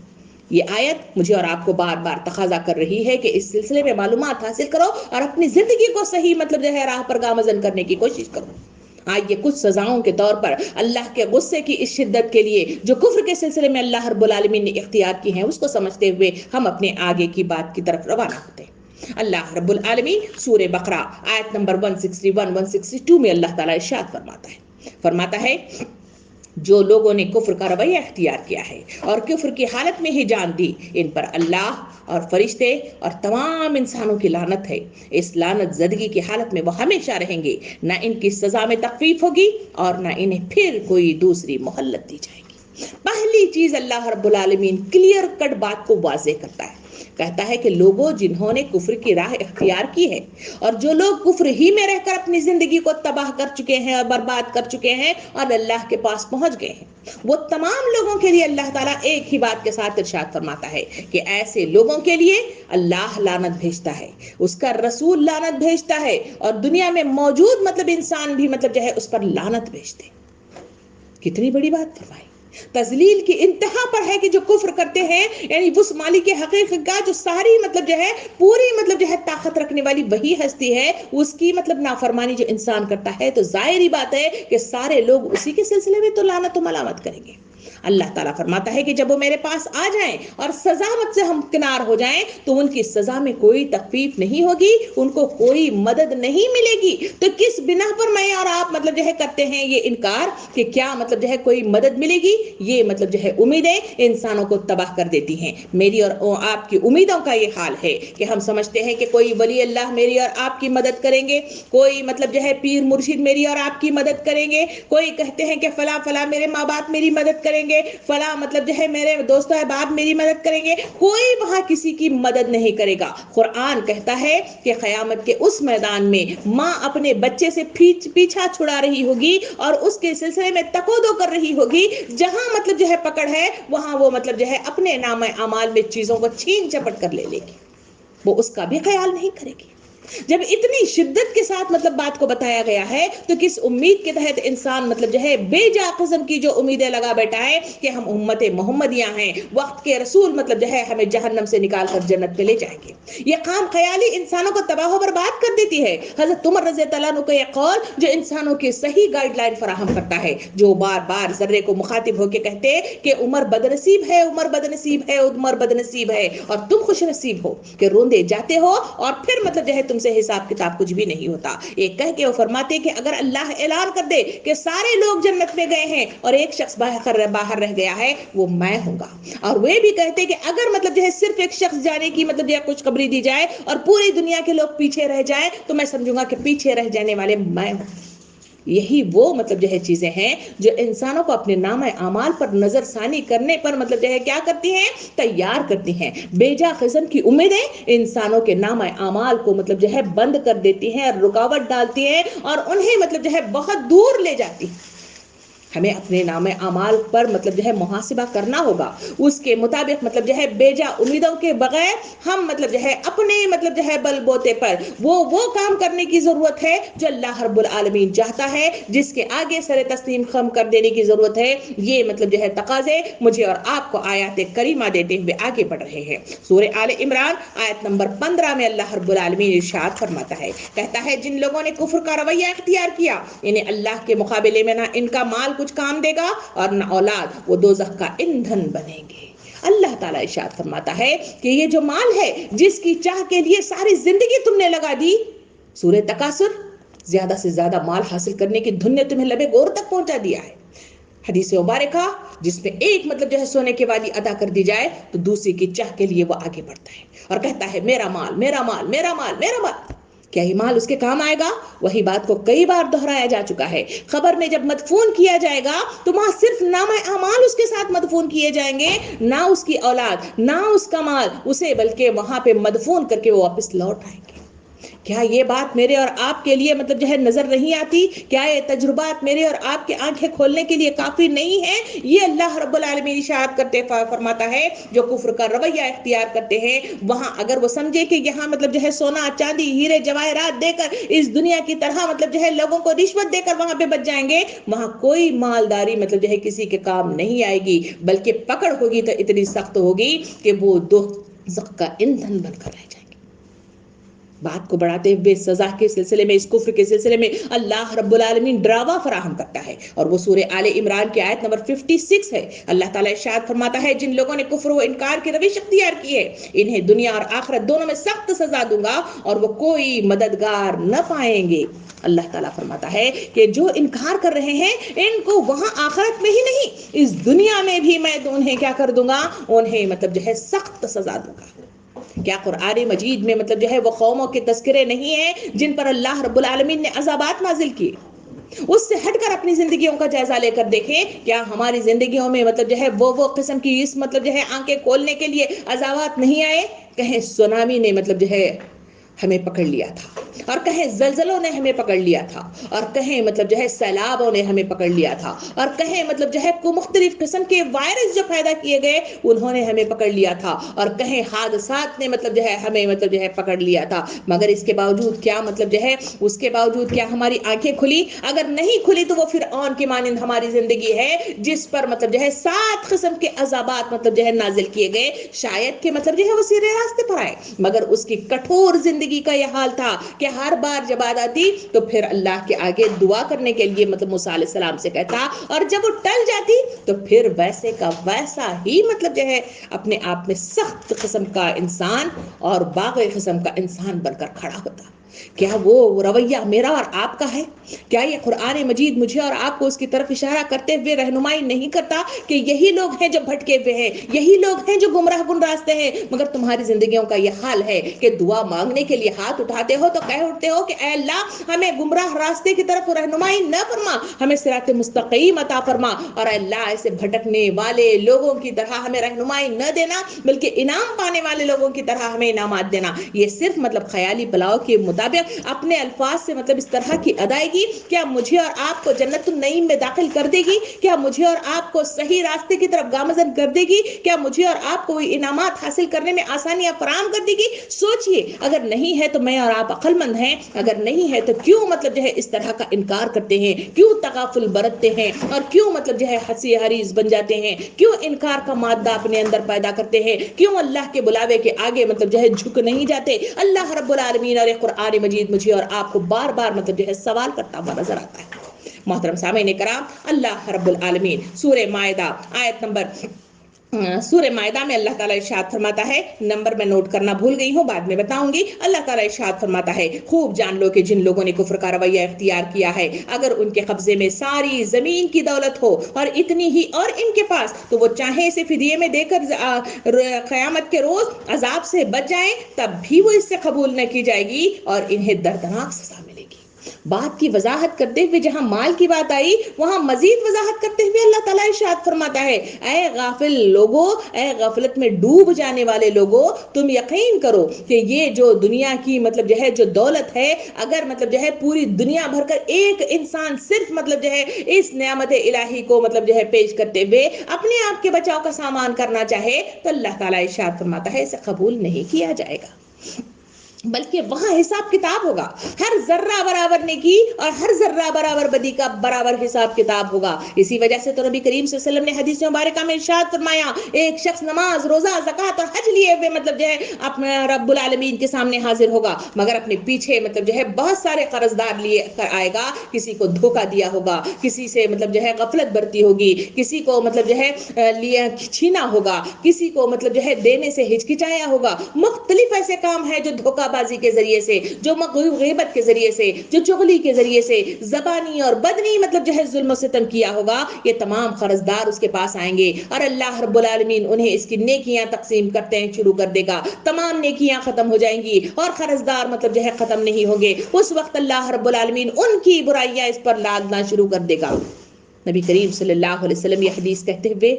یہ آیت مجھے اور آپ کو بار بار تقاضا کر رہی ہے کہ اس سلسلے میں معلومات حاصل کرو اور اپنی زندگی کو صحیح مطلب جو ہے راہ پر گامزن کرنے کی کوشش کرو. آئیے کچھ سزاؤں کے طور پر اللہ کے غصے کی اس شدت کے لیے جو کفر کے سلسلے میں اللہ رب العالمین نے اختیار کی ہیں اس کو سمجھتے ہوئے ہم اپنے آگے کی بات کی طرف روانہ ہوتے ہیں. اللہ رب العالمین سورہ بقرہ آیت نمبر 161 162 میں اللہ تعالیٰ ارشاد فرماتا ہے جو لوگوں نے کفر کا رویہ اختیار کیا ہے اور کفر کی حالت میں ہی جان دی, ان پر اللہ اور فرشتے اور تمام انسانوں کی لعنت ہے. اس لعنت زدگی کی حالت میں وہ ہمیشہ رہیں گے, نہ ان کی سزا میں تخفیف ہوگی اور نہ انہیں پھر کوئی دوسری مہلت دی جائے گی. پہلی چیز اللہ رب العالمین کلیئر کٹ بات کو واضح کرتا ہے, کہتا ہے کہ لوگوں جنہوں نے کفر کی راہ اختیار کی ہے اور جو لوگ کفر ہی میں رہ کر اپنی زندگی کو تباہ کر چکے ہیں اور برباد کر چکے ہیں اور اللہ کے پاس پہنچ گئے ہیں, وہ تمام لوگوں کے لیے اللہ تعالیٰ ایک ہی بات کے ساتھ ارشاد فرماتا ہے کہ ایسے لوگوں کے لیے اللہ لعنت بھیجتا ہے, اس کا رسول لعنت بھیجتا ہے, اور دنیا میں موجود مطلب انسان بھی مطلب جو ہے اس پر لعنت بھیجتے. کتنی بڑی بات فرمائی. تذلیل کی انتہا پر ہے کہ جو کفر کرتے ہیں, یعنی اس مالک حقیقی کا جو ساری مطلب جو ہے پوری مطلب جو ہے طاقت رکھنے والی وہی ہستی ہے, اس کی مطلب نافرمانی جو انسان کرتا ہے تو ظاہری بات ہے کہ سارے لوگ اسی کے سلسلے میں تو لعنت و ملامت کریں گے. اللہ تعالیٰ فرماتا ہے کہ جب وہ میرے پاس آ جائیں اور سزا مت سے ہمکنار ہو جائیں تو ان کی سزا میں کوئی تخفیف نہیں ہوگی, ان کو کوئی مدد نہیں ملے گی. تو کس بنا پر میں اور آپ مطلب جو ہے کرتے ہیں یہ انکار کہ کیا مطلب جو ہے کوئی مدد ملے گی؟ یہ مطلب جو ہے امیدیں انسانوں کو تباہ کر دیتی ہیں. میری اور آپ کی امیدوں کا یہ حال ہے کہ ہم سمجھتے ہیں کہ کوئی ولی اللہ میری اور آپ کی مدد کریں گے, کوئی مطلب جو ہے پیر مرشد میری اور آپ کی مدد کریں گے, کوئی کہتے ہیں کہ فلاں فلاں میرے ماں باپ میری مدد کریں گے, فلاں مطلب جو ہے میرے دوست احباب میری مدد کریں گے. کوئی وہاں کسی کی مدد نہیں کرے گا. قرآن کہتا ہے کہ قیامت کے اس میدان میں ماں اپنے بچے سے پیچھا چھڑا رہی ہوگی اور اس کے سلسلے میں تقودو کر رہی ہوگی, جہاں مطلب جو ہے پکڑ ہے وہاں وہ مطلب جو ہے اپنے نام اعمال میں چیزوں کو چھین جھپٹ کر لے گی, وہ اس کا بھی خیال نہیں کرے گی. جب اتنی شدت کے ساتھ مطلب بات کو بتایا گیا ہے تو کس امید کے تحت انسان مطلب جو ہے بے جا قسم کی جو امیدیں لگا بیٹھا ہے کہ ہم امت محمدیہ ہیں، وقت کے رسول مطلب جو ہے ہمیں جہنم سے نکال کر جنت میں لے جائیں گے۔ یہ خام خیالی انسانوں کو تباہ و برباد کر دیتی ہے۔ حضرت عمر رضی اللہ عنہ کا یہ قول جو انسانوں کے صحیح گائیڈ لائن فراہم کرتا ہے، جو بار بار ذرے کو مخاطب ہو کے کہتے کہ عمر بدنصیب ہے، عمر بدنصیب ہے، عمر بدنصیب ہے، اور تم خوش نصیب ہو کہ روندے جاتے ہو اور پھر مطلب جو ہے تم سے حساب کتاب کچھ بھی نہیں ہوتا۔ ایک کہہ کے وہ فرماتے کہ اگر اللہ اعلان کر دے کہ سارے لوگ جنت میں گئے ہیں اور ایک شخص باہر رہ گیا ہے، وہ میں ہوں گا۔ اور وہ بھی کہتے کہ اگر مطلب جو ہے صرف ایک شخص جانے کی مطلب جو ہے خوشخبری دی جائے اور پوری دنیا کے لوگ پیچھے رہ جائیں تو میں سمجھوں گا کہ پیچھے رہ جانے والے میں ہوں۔ یہی وہ مطلب جو ہے چیزیں ہیں جو انسانوں کو اپنے نامہ اعمال پر نظر ثانی کرنے پر مطلب جو ہے کیا کرتی ہیں، تیار کرتی ہیں۔ بے جا قسم کی امیدیں انسانوں کے نامہ اعمال کو مطلب جو ہے بند کر دیتی ہیں، رکاوٹ ڈالتی ہیں اور انہیں مطلب جو ہے بہت دور لے جاتی ہیں۔ ہمیں اپنے نام اعمال پر مطلب جو ہے محاسبہ کرنا ہوگا، اس کے مطابق مطلب جو ہے بے جا امیدوں کے بغیر ہم مطلب جو ہے اپنے مطلب جو ہے بل بوتے پر وہ کام کرنے کی ضرورت ہے جو اللہ رب العالمین چاہتا ہے، جس کے آگے سر تسلیم خم کر دینے کی ضرورت ہے۔ یہ مطلب جو ہے تقاضے مجھے اور آپ کو آیات کریمہ دیتے ہوئے آگے بڑھ رہے ہیں۔ سورہ آل عمران آیت نمبر 15 میں اللہ رب العالمین ارشاد فرماتا ہے، کہتا ہے جن لوگوں نے کفر کا رویہ اختیار کیا انہیں اللہ کے مقابلے میں نہ ان کا مال کچھ کام دے گا اور نہ اولاد، وہ دوزخ کا ایندھن بنیں گے۔ اللہ تعالیٰ ارشاد فرماتا ہے کہ یہ جو مال ہے جس کی چاہ کے لیے ساری زندگی تم نے لگا دی، سورہ تکاثر، زیادہ سے زیادہ مال حاصل کرنے کی دھن نے تمہیں لبے گور تک پہنچا دیا ہے۔ حدیث مبارکہ جس میں ایک مطلب جو ہے سونے کی وادی ادا کر دی جائے تو دوسری کی چاہ کے لیے وہ آگے بڑھتا ہے اور کہتا ہے میرا مال میرا مال میرا مال میرا مال۔ کیا یہ مال اس کے کام آئے گا؟ وہی بات کو کئی بار دہرایا جا چکا ہے۔ خبر میں جب مدفون کیا جائے گا تو وہاں صرف نامہ اعمال اس کے ساتھ مدفون کیے جائیں گے، نہ اس کی اولاد، نہ اس کا مال اسے، بلکہ وہاں پہ مدفون کر کے وہ واپس لوٹ آئیں گے۔ کیا یہ بات میرے اور آپ کے لیے مطلب جو ہے نظر نہیں آتی؟ کیا یہ تجربات میرے اور آپ کی آنکھیں کھولنے کے لیے کافی نہیں ہے؟ یہ اللہ رب العالمین ارشاد کرتے فرماتا ہے جو کفر کا رویہ اختیار کرتے ہیں وہاں اگر وہ سمجھے کہ یہاں مطلب جو ہے سونا چاندی ہیرے جواہرات دے کر اس دنیا کی طرح مطلب جو ہے لوگوں کو رشوت دے کر وہاں پہ بچ جائیں گے، وہاں کوئی مالداری مطلب جو ہے کسی کے کام نہیں آئے گی، بلکہ پکڑ ہوگی تو اتنی سخت ہوگی کہ وہ دوزخ کا ایندھن بن کر رہ جائیں گے۔ بات کو بڑھاتے ہوئے سزا کے سلسلے میں، اس کفر کے سلسلے میں اللہ رب العالمین ڈراوا فراہم کرتا ہے اور وہ سورہ آل عمران کی آیت نمبر 56 ہے۔ اللہ تعالیٰ ارشاد فرماتا ہے جن لوگوں نے کفر و انکار کی روش اختیار کی ہے انہیں دنیا اور آخرت دونوں میں سخت سزا دوں گا اور وہ کوئی مددگار نہ پائیں گے۔ اللہ تعالیٰ فرماتا ہے کہ جو انکار کر رہے ہیں ان کو وہاں آخرت میں ہی نہیں اس دنیا میں بھی میں انہیں کیا کر دوں گا، انہیں مطلب جو ہے سخت سزا دوں گا۔ کیا قرآن مجید میں مطلب جو ہے وہ قوموں کے تذکرے نہیں ہیں جن پر اللہ رب العالمین نے عذابات نازل کیے؟ اس سے ہٹ کر اپنی زندگیوں کا جائزہ لے کر دیکھیں، کیا ہماری زندگیوں میں مطلب جو ہے وہ قسم کی اس مطلب جو ہے آنکھیں کھولنے کے لیے عذابات نہیں آئے؟ کہیں سونامی نے مطلب جو ہے ہمیں پکڑ لیا تھا، اور کہیں زلزلوں نے ہمیں پکڑ لیا تھا، اور کہیں مطلب جو ہے سیلابوں نے ہمیں پکڑ لیا تھا، اور کہیں مطلب جو ہے مختلف قسم کے وائرس جو پیدا کیے گئے انہوں نے ہمیں پکڑ لیا تھا، اور کہیں حادثات نے مطلب جو ہے ہمیں مطلب جو ہے پکڑ لیا تھا، مگر اس کے باوجود کیا مطلب جو ہے اس کے باوجود کیا ہماری آنکھیں کھلی؟ اگر نہیں کھلی تو وہ فرعون کی مانند ہماری زندگی ہے جس پر مطلب جو ہے 7 قسم کے عذابات مطلب جو ہے نازل کیے گئے، شاید کہ مطلب جو ہے وہ سیدھے راستے پر آئے، مگر اس کی کٹھور زندگی کا یہ حال تھا کہ ہر بار جب عادت آتی تو پھر اللہ کے آگے دعا کرنے کے لیے مطلب موسیٰ علیہ السلام سے کہتا، اور جب وہ ٹل جاتی تو پھر ویسے کا ویسا ہی مطلب جو ہے اپنے آپ میں سخت قسم کا انسان اور باغی قسم کا انسان بن کر کھڑا ہوتا۔ کیا وہ رویہ میرا اور آپ کا ہے؟ کیا یہ قرآن مجید مجھے اور آپ کو اس کی طرف اشارہ کرتے ہوئے رہنمائی نہیں کرتا کہ یہی لوگ ہیں جو بھٹکے ہوئے ہیں، یہی لوگ ہیں جو گمراہ کن راستے ہیں، مگر تمہاری زندگیوں کا یہ حال ہے کہ دعا مانگنے کے لیے ہاتھ اٹھاتے ہو تو کہہ اٹھتے ہو کہ اے اللہ ہمیں گمراہ راستے کی طرف رہنمائی نہ فرما، ہمیں صراط مستقیم عطا فرما، اور اے اللہ ایسے بھٹکنے والے لوگوں کی طرح ہمیں رہنمائی نہ دینا بلکہ انعام پانے والے لوگوں کی طرح ہمیں انعامات دینا۔ یہ صرف مطلب خیالی پلاؤ کے مطابق مطابق اپنے الفاظ سے مطلب اس طرح کی ادائیگی کیا مجھے اور آپ کو جنت النعیم میں داخل کر دے گی؟ کیا مجھے اور آپ کو صحیح راستے کی طرف گامزن کر دے گی؟ کیا مجھے اور آپ کو انعامات حاصل کرنے میں آسانیاں فراہم کر دے گی؟ سوچئے، اگر نہیں ہے تو میں اور آپ عقل مند ہیں، اگر نہیں ہے تو کیوں مطلب جو ہے اس طرح کا انکار کرتے ہیں، کیوں تغافل برتتے ہیں، اور کیوں مطلب جو ہے ہنسی حریص بن جاتے ہیں، کیوں انکار کا مادہ اپنے اندر پیدا کرتے ہیں، کیوں اللہ کے بلاوے کے آگے مطلب جو ہے جھک نہیں جاتے؟ اللہ رب العالمین اور قرآن مجید مجھے اور آپ کو بار بار مطلب جو ہے سوال کرتا ہوا نظر آتا ہے۔ محترم سامعین کرام، اللہ رب العالمین سورہ مائدہ آیت نمبر سورہ مائدہ میں اللہ تعالیٰ ارشاد فرماتا ہے، نمبر میں نوٹ کرنا بھول گئی ہوں، بعد میں بتاؤں گی۔ اللہ تعالیٰ ارشاد فرماتا ہے، خوب جان لو کہ جن لوگوں نے کفر کا رویہ اختیار کیا ہے، اگر ان کے قبضے میں ساری زمین کی دولت ہو اور اتنی ہی اور ان کے پاس، تو وہ چاہیں اسے فدیے میں دے کر قیامت کے روز عذاب سے بچ جائیں، تب بھی وہ اس سے قبول نہ کی جائے گی اور انہیں دردناک سزا ملے گی۔ بات کی وضاحت کرتے ہوئے جہاں مال کی بات آئی، وہاں مزید وضاحت کرتے ہوئے اللہ تعالیٰ ارشاد فرماتا ہے، اے غافل لوگوں، اے غفلت میں ڈوب جانے والے لوگوں، تم یقین کرو کہ یہ جو دنیا کی مطلب جو ہے جو دولت ہے، اگر مطلب جو ہے پوری دنیا بھر کر ایک انسان صرف مطلب جو ہے اس نعمت الہی کو مطلب جو ہے پیش کرتے ہوئے اپنے آپ کے بچاؤ کا سامان کرنا چاہے، تو اللہ تعالیٰ ارشاد فرماتا ہے اسے قبول نہیں کیا جائے گا، بلکہ وہاں حساب کتاب ہوگا۔ ہر ذرہ برابر نیکی اور ہر ذرہ برابر بدی کا برابر حساب کتاب ہوگا۔ اسی وجہ سے تو نبی کریم صلی اللہ علیہ وسلم نے حدیث مبارکہ میں ارشاد فرمایا، ایک شخص نماز، روزہ، زکوٰۃ اور حج لیے ہوئے مطلب جو ہے اپنے رب العالمین کے سامنے حاضر ہوگا، مگر اپنے پیچھے مطلب جو ہے بہت سارے قرض دار لیے کر آئے گا، کسی کو دھوکہ دیا ہوگا، کسی سے مطلب جو ہے غفلت برتی ہوگی، کسی کو مطلب جو ہے چھینا ہوگا، کسی کو مطلب جو ہے دینے سے ہچکچایا ہوگا۔ مختلف ایسے کام ہیں جو دھوکہ بازی کے ذریعے سے، جو غیبت کے ذریعے سے، جو چغلی کے ذریعے سے، زبانی اور بدنی مطلب جو ہے ظلم و ستم کیا ہوگا، یہ تمام قرض دار اس کے پاس آئیں گے اور اللہ رب العالمین انہیں اس کی نیکیاں تقسیم کرتے ہیں شروع کر دے گا۔ تمام نیکیاں ختم ہو جائیں گی اور قرض دار مطلب جو ہے ختم نہیں ہوں گے۔ اس وقت اللہ رب العالمین ان کی برائیاں اس پر لادنا شروع کر دے گا۔ نبی کریم صلی اللہ علیہ وسلم یہ حدیث کہتے ہوئے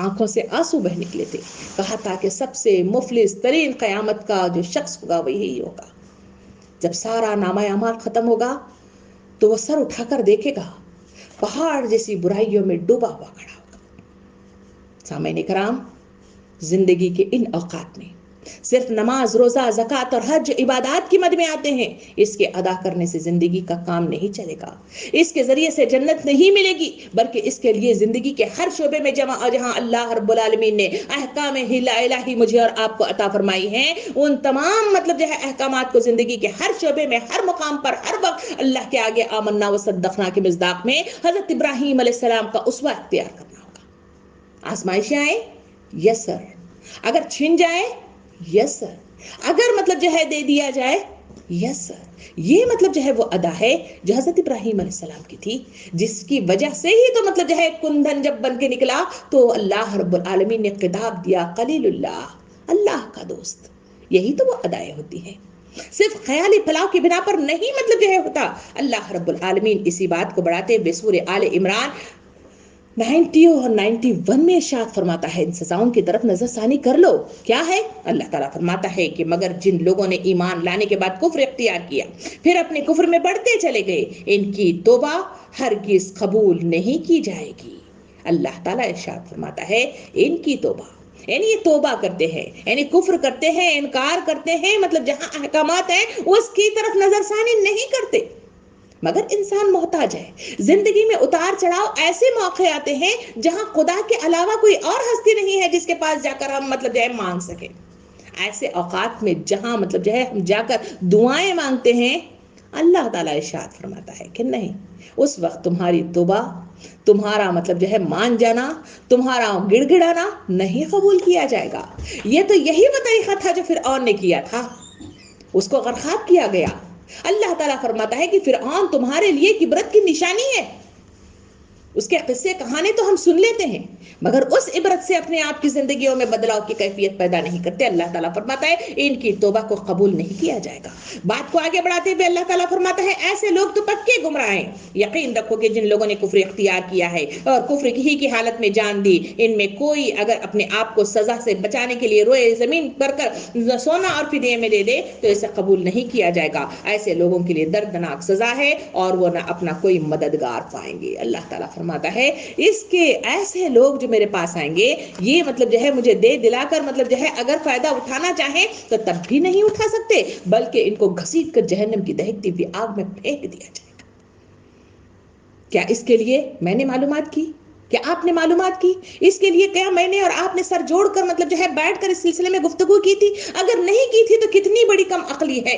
آنکھوں سے آنسو بہ نکلے تھے، کہا تھا کہ سب سے مفلس ترین قیامت کا جو شخص ہوگا وہ یہی ہوگا، جب سارا نامہ اعمال ختم ہوگا تو وہ سر اٹھا کر دیکھے گا، پہاڑ جیسی برائیوں میں ڈوبا ہوا کھڑا ہوگا۔ سامعین کرام، زندگی کے ان اوقات میں صرف نماز، روزہ، زکوٰۃ اور حج عبادات کی مد میں آتے ہیں، اس کے ادا کرنے سے زندگی کا کام نہیں چلے گا، اس کے ذریعے سے جنت نہیں ملے گی، بلکہ اس کے لیے زندگی کے ہر شعبے میں جہاں اللہ رب العالمین نے احکام الہی مجھے اور آپ کو عطا فرمائی ہیں، ان تمام مطلب جو ہے احکامات کو زندگی کے ہر شعبے میں، ہر مقام پر، ہر وقت اللہ کے آگے آمنا و صدقنا کے مصداق میں حضرت ابراہیم علیہ السلام کا اسوہ اختیار کرنا ہوگا۔ آزمائشیں آئیں، یس سر، اگر چھن جائے، یس سر، اگر مطلب جو ہے دے دیا جائے، یس سر، یہ مطلب جو ہے وہ ادا ہے جو حضرت ابراہیم علیہ السلام کی تھی، جس کی وجہ سے ہی تو مطلب جو ہے کندھن جب بن کے نکلا تو اللہ رب العالمین نے خطاب دیا، خلیل اللہ، اللہ کا دوست۔ یہی تو وہ ادائیں ہوتی ہیں، صرف خیالی پھلاؤ کی بنا پر نہیں مطلب جو ہے ہوتا۔ اللہ رب العالمین اسی بات کو بڑھاتے ہوئے سورہ آل عمران 90 اور 91 میں ارشاد فرماتا ہے، ان سزاؤں کی طرف نظر ثانی کر لو۔ کیا ہے؟ اللہ تعالیٰ فرماتا ہے کہ مگر جن لوگوں نے ایمان لانے کے بعد کفر اختیار کیا، پھر اپنے کفر میں بڑھتے چلے گئے، ان کی توبہ ہرگز قبول نہیں کی جائے گی۔ اللہ تعالیٰ ارشاد فرماتا ہے، ان کی توبہ، یعنی یہ توبہ کرتے ہیں، یعنی کفر کرتے ہیں، انکار کرتے ہیں، مطلب جہاں احکامات ہیں اس کی طرف نظر ثانی نہیں کرتے، مگر انسان محتاج ہے۔ زندگی میں اتار چڑھاؤ ایسے موقع آتے ہیں جہاں خدا کے علاوہ کوئی اور ہستی نہیں ہے جس کے پاس جا کر ہم مطلب جو ہے مانگ سکیں۔ ایسے اوقات میں جہاں مطلب جو ہے ہم جا کر دعائیں مانگتے ہیں، اللہ تعالیٰ ارشاد فرماتا ہے کہ نہیں، اس وقت تمہاری توبہ، تمہارا مطلب جو ہے مان جانا، تمہارا گڑ گڑانا نہیں قبول کیا جائے گا۔ یہ تو یہی وہ طریقہ تھا جو فرعون نے کیا تھا، اس کو غرقاب کیا گیا۔ اللہ تعالیٰ فرماتا ہے کہ فرعون تمہارے لیے عبرت کی نشانی ہے، اس کے قصے کہانی تو ہم سن لیتے ہیں مگر اس عبرت سے اپنے آپ کی زندگیوں میں بدلاؤ کی کیفیت پیدا نہیں کرتے۔ اللہ تعالیٰ فرماتا ہے ان کی توبہ کو قبول نہیں کیا جائے گا۔ بات کو آگے بڑھاتے ہوئے اللہ تعالیٰ فرماتا ہے ایسے لوگ تو پکے گمراہ ہیں۔ یقین رکھو کہ جن لوگوں نے کفر اختیار کیا ہے اور کفر ہی کی حالت میں جان دی، ان میں کوئی اگر اپنے آپ کو سزا سے بچانے کے لیے روئے زمین پر کر سونا اور فدیے میں دے دے تو اسے قبول نہیں کیا جائے گا۔ ایسے لوگوں کے لیے دردناک سزا ہے اور وہ نہ اپنا کوئی مددگار پائیں گے۔ اللہ تعالیٰ فرماتا ہے اس کے ایسے لوگ جو میرے پاس آئیں گے، یہ مطلب جو ہے مجھے دے دلا کر مطلب جو ہے اگر فائدہ اٹھانا چاہیں تو تب بھی نہیں اٹھا سکتے، بلکہ ان کو گھسیٹ کر جہنم کی دہکتی ہوئی آگ میں پھینک دیا جائے گا۔ کیا اس کے لیے میں نے معلومات کی؟ کیا آپ نے معلومات کی؟ اس کے لیے کیا میں نے اور آپ نے سر جوڑ کر مطلب جو ہے بیٹھ کر اس سلسلے میں گفتگو کی تھی؟ اگر نہیں کی تھی تو کتنی بڑی کم عقلی ہے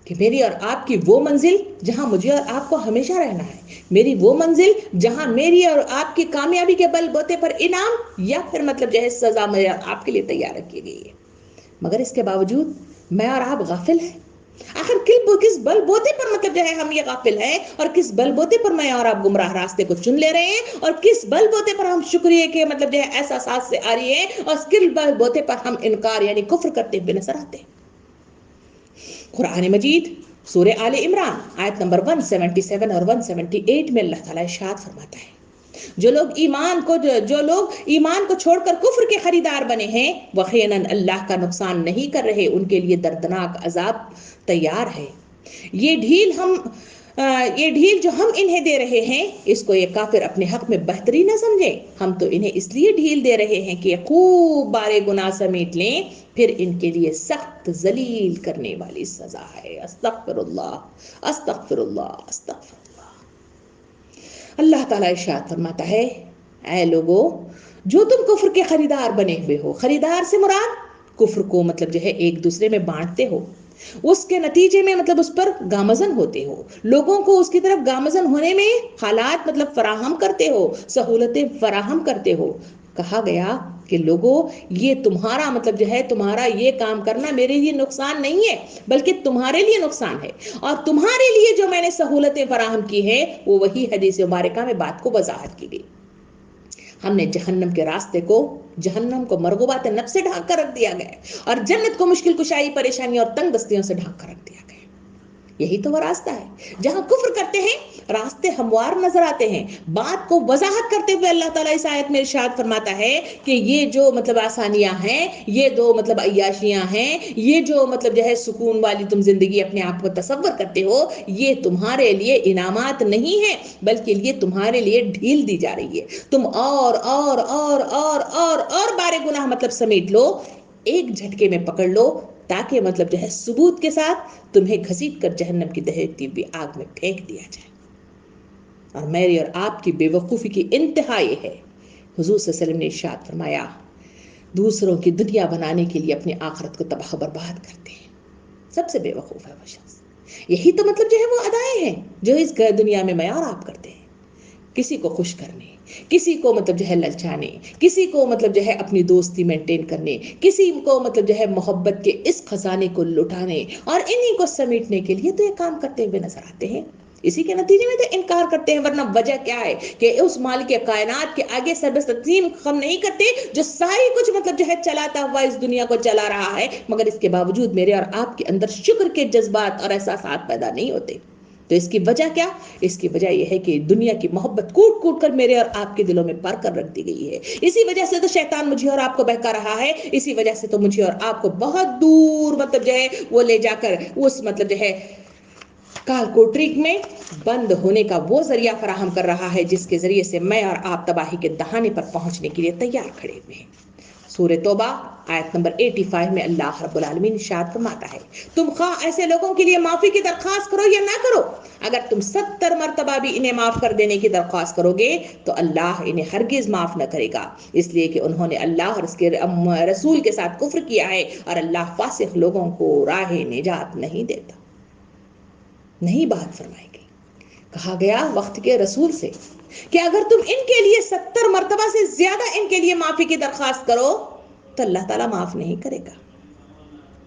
کہ میری اور آپ کی وہ منزل جہاں مجھے اور آپ کو ہمیشہ رہنا ہے، میری وہ منزل جہاں میری اور آپ کی کامیابی کے بل بوتے پر انعام یا پھر مطلب جو ہے سزا میرے اور آپ کے لیے تیار رکھی گئی ہے، مگر اس کے باوجود میں اور آپ غافل ہیں۔ آخر کس بل بوتے پر مطلب جو ہے ہم یہ غافل ہیں، اور کس بل بوتے پر میں اور آپ گمراہ راستے کو چن لے رہے ہیں، اور کس بل بوتے پر ہم شکریہ کے مطلب جو ہے احساسات سے آ رہی ہے، اور کس بل بوتے پر ہم انکار یعنی کفر کرتے ہوئے نظر آتے ہیں۔ قرآن مجید سورہ آل عمران آیت نمبر 177 اور 178 میں اللہ تعالیٰ ارشاد فرماتا ہے جو لوگ ایمان کو چھوڑ کر کفر کے خریدار بنے ہیں وہ یقیناً اللہ کا نقصان نہیں کر رہے، ان کے لیے دردناک عذاب تیار ہے۔ یہ ڈھیل جو ہم انہیں دے رہے ہیں اس کو یہ کافر اپنے حق میں بہتری نہ سمجھیں، ہم تو انہیں اس لیے ڈھیل دے رہے ہیں کہ خوب بارے گناہ سمیٹ لیں، پھر ان کے لیے سخت ذلیل کرنے والی سزا ہے۔ استغفر اللہ استغفر اللہ استغفر اللہ۔ اللہ تعالیٰ ارشاد فرماتا ہے اے لوگو جو تم کفر کے خریدار بنے ہوئے ہو، خریدار سے مراد کفر کو مطلب جو ہے ایک دوسرے میں بانٹتے ہو، اس کے نتیجے میں مطلب اس پر گامزن ہوتے ہو، لوگوں کو اس کی طرف گامزن ہونے میں حالات مطلب فراہم کرتے ہو، سہولتیں فراہم کرتے ہو۔ کہا گیا کہ لوگوں یہ تمہارا مطلب جو ہے تمہارا یہ کام کرنا میرے لیے نقصان نہیں ہے بلکہ تمہارے لیے نقصان ہے، اور تمہارے لیے جو میں نے سہولتیں فراہم کی ہیں وہ وہی حدیث مبارکہ میں بات کو وضاحت کی گئی۔ ہم نے جہنم کے راستے کو، جہنم کو مرغوبات نفس سے ڈھانک کر رکھ دیا گیا اور جنت کو مشکل کشائی پریشانی اور تنگ دستیوں سے ڈھانک کر رکھ دیا گیا۔ یہی تو وہ راستہ ہے جہاں کفر کرتے ہیں راستے ہموار نظر آتے ہیں۔ بات کو وضاحت کرتے ہوئے اللہ تعالیٰ اس آیت میں ارشاد فرماتا ہے کہ یہ جو مطلب آسانیاں ہیں، یہ دو مطلب عیاشیاں ہیں، یہ جو مطلب جو ہے سکون والی تم زندگی اپنے آپ کو تصور کرتے ہو، یہ تمہارے لیے انعامات نہیں ہیں بلکہ یہ تمہارے لیے ڈھیل دی جا رہی ہے۔ تم اور بارے گناہ مطلب سمیٹ لو، ایک جھٹکے میں پکڑ لو تاکہ مطلب جو ہے ثبوت کے ساتھ تمہیں گھسیٹ کر جہنم کی دہکتی ہوئی آگ میں پھینک دیا جائے۔ اور میری اور آپ کی بے وقوفی کی انتہا یہ ہے، حضور صلی اللہ علیہ وسلم نے ارشاد فرمایا دوسروں کی دنیا بنانے کے لیے اپنی آخرت کو تباہ و برباد کرتے ہیں۔ سب سے بے وقوف ہے وہ شخص۔ یہی تو مطلب جو ہے وہ ادائیں ہیں جو اس دنیا میں میں اور آپ کرتے ہیں، کسی کو خوش کرنے، کسی کو مطلب جو ہے للچانے، کسی کو مطلب جو ہے اپنی دوستی مینٹین کرنے، کسی کو مطلب جو ہے محبت کے اس خزانے کو لٹانے اور انہی کو سمیٹنے کے لیے تو یہ کام کرتے ہوئے نظر آتے ہیں۔ اسی کے نتیجے میں تو انکار کرتے ہیں، ورنہ وجہ کیا ہے کہ اس مالک کائنات کے آگے سر تسلیم خم نہیں کرتے جو ساری کچھ مطلب جو ہے چلاتا ہوا اس دنیا کو چلا رہا ہے، مگر اس کے باوجود میرے اور آپ کے اندر شکر کے جذبات اور احساسات پیدا نہیں ہوتے۔ تو اس کی وجہ کیا؟ اس کی وجہ یہ ہے کہ دنیا کی محبت کوٹ کوٹ کر میرے اور آپ کے دلوں میں بھر کر رکھ دی گئی ہے۔ اسی وجہ سے تو شیطان مجھے اور آپ کو بہکا رہا ہے، اسی وجہ سے تو مجھے اور آپ کو بہت دور مطلب جو ہے وہ لے جا کر اس مطلب جو ہے کال کوٹریک میں بند ہونے کا وہ ذریعہ فراہم کر رہا ہے جس کے ذریعے سے میں اور آپ تباہی کے دہانے پر پہنچنے کے لیے تیار کھڑے ہوئے ہیں۔ سورہ توبہ آیت نمبر 85 میں اللہ رب العالمین ارشاد فرماتا ہے تم خواہ ایسے لوگوں کے لیے معافی کی درخواست کرو یا نہ کرو، اگر تم 70 مرتبہ بھی انہیں معاف کر دینے کی درخواست کرو گے تو اللہ انہیں ہرگز معاف نہ کرے گا، اس لیے کہ انہوں نے اللہ اور اس کے رسول کے ساتھ کفر کیا ہے، اور اللہ فاسق لوگوں کو راہ نجات نہیں دیتا۔ نہیں بات فرمائے گی، کہا گیا وقت کے رسول سے کہ اگر تم ان کے لیے 70 مرتبہ سے زیادہ ان کے لیے معافی کی درخواست کرو تو اللہ تعالیٰ معاف نہیں کرے گا۔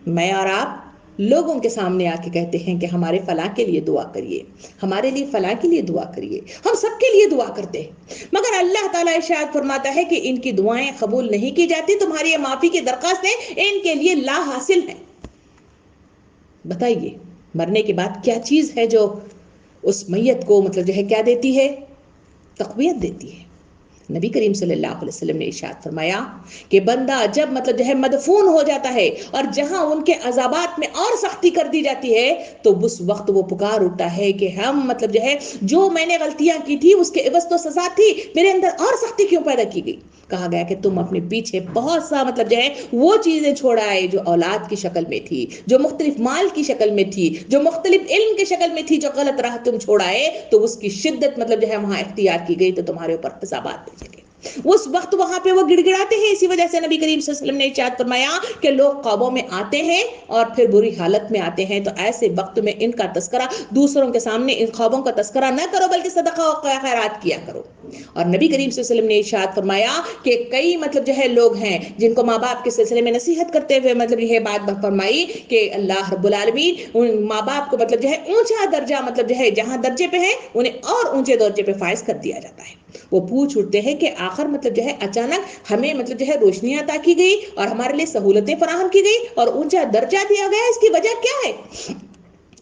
میں اور آپ لوگوں کے سامنے آ کے کہتے ہیں کہ ہمارے فلاں کے لیے دعا کریے، ہمارے لیے فلاں کے لیے دعا کریے، ہم سب کے لیے دعا کرتے ہیں، مگر اللہ تعالیٰ ارشاد فرماتا ہے کہ ان کی دعائیں قبول نہیں کی جاتی، تمہاری یہ معافی کی درخواستیں ان کے لیے لا حاصل ہیں۔ بتائیے مرنے کے بعد کیا چیز ہے جو اس میت کو مطلب جو ہے کیا دیتی ہے؟ تقویت دیتی ہے۔ نبی کریم صلی اللہ علیہ وسلم نے ارشاد فرمایا کہ بندہ جب مطلب جو ہے مدفون ہو جاتا ہے اور جہاں ان کے عذابات میں اور سختی کر دی جاتی ہے تو اس وقت وہ پکار اٹھتا ہے کہ ہم مطلب جو ہے جو میں نے غلطیاں کی تھی اس کے عوض تو سزا تھی، میرے اندر اور سختی کیوں پیدا کی گئی؟ کہا گیا کہ تم اپنے پیچھے بہت سا مطلب جو ہے وہ چیزیں چھوڑ آئے جو اولاد کی شکل میں تھی، جو مختلف مال کی شکل میں تھی، جو مختلف علم کی شکل میں تھی، جو غلط راہ تم چھوڑ آئے تو اس کی شدت مطلب جو ہے وہاں اختیار کی گئی تو تمہارے اوپر حسابات بھیجے گئے۔ اس وقت وہاں پہ وہ گڑ گڑاتے ہیں۔ اسی وجہ سے نبی کریم صلی اللہ علیہ وسلم نے ارشاد فرمایا کہ لوگ خوابوں میں آتے ہیں اور پھر بری حالت میں آتے ہیں، تو ایسے وقت میں ان کا تذکرہ دوسروں کے سامنے ان خوابوں کا تذکرہ نہ کرو بلکہ صدقہ و خیرات کیا کرو۔ اور نبی کریم صلی اللہ علیہ وسلم نے ارشاد فرمایا کہ کئی مطلب جو ہے لوگ ہیں جن کو ماں باپ کے سلسلے میں نصیحت کرتے ہوئے مطلب یہ بات فرمائی کہ اللہ رب العالمین ان ماں باپ کو مطلب جو ہے اونچا درجہ مطلب جو ہے جہاں درجے پہ ہیں انہیں اور اونچے درجے پہ فائز کر دیا جاتا ہے۔ وہ پوچھ اٹھتے ہیں کہ آخر مطلب جو ہے اچانک ہمیں مطلب جو ہے روشنی عطا کی گئی اور ہمارے لیے سہولتیں فراہم کی گئی اور اونچا درجہ دیا گیا، اس کی وجہ کیا ہے؟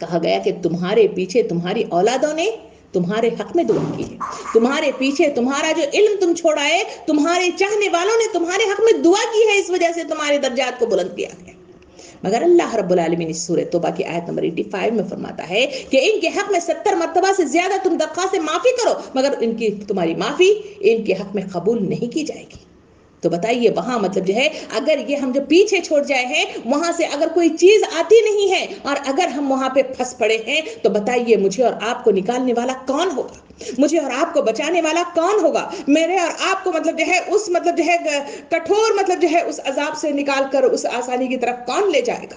کہا گیا کہ تمہارے پیچھے تمہاری اولادوں نے تمہارے حق میں دعا کی ہے، تمہارے پیچھے تمہارا جو علم تم چھوڑا ہے تمہارے چاہنے والوں نے تمہارے حق میں دعا کی ہے، اس وجہ سے تمہارے درجات کو بلند کیا ہے۔ مگر اللہ رب العالمین اس سورہ توبہ کی آیت نمبر 85 میں فرماتا ہے کہ ان کے حق میں 70 مرتبہ سے زیادہ تم درخواست معافی کرو مگر ان کی تمہاری معافی ان کے حق میں قبول نہیں کی جائے گی۔ تو بتائیے وہاں مطلب جو ہے اگر یہ ہم جو پیچھے چھوڑ جائے ہیں وہاں سے اگر کوئی چیز آتی نہیں ہے اور اگر ہم وہاں پہ پھنس پڑے ہیں تو بتائیے مجھے اور آپ کو نکالنے والا کون ہوگا؟ مجھے اور آپ کو بچانے والا کون ہوگا؟ میرے اور آپ کو مطلب جو ہے اس مطلب جو ہے کٹھور مطلب جو ہے اس عذاب سے نکال کر اس آسانی کی طرف کون لے جائے گا؟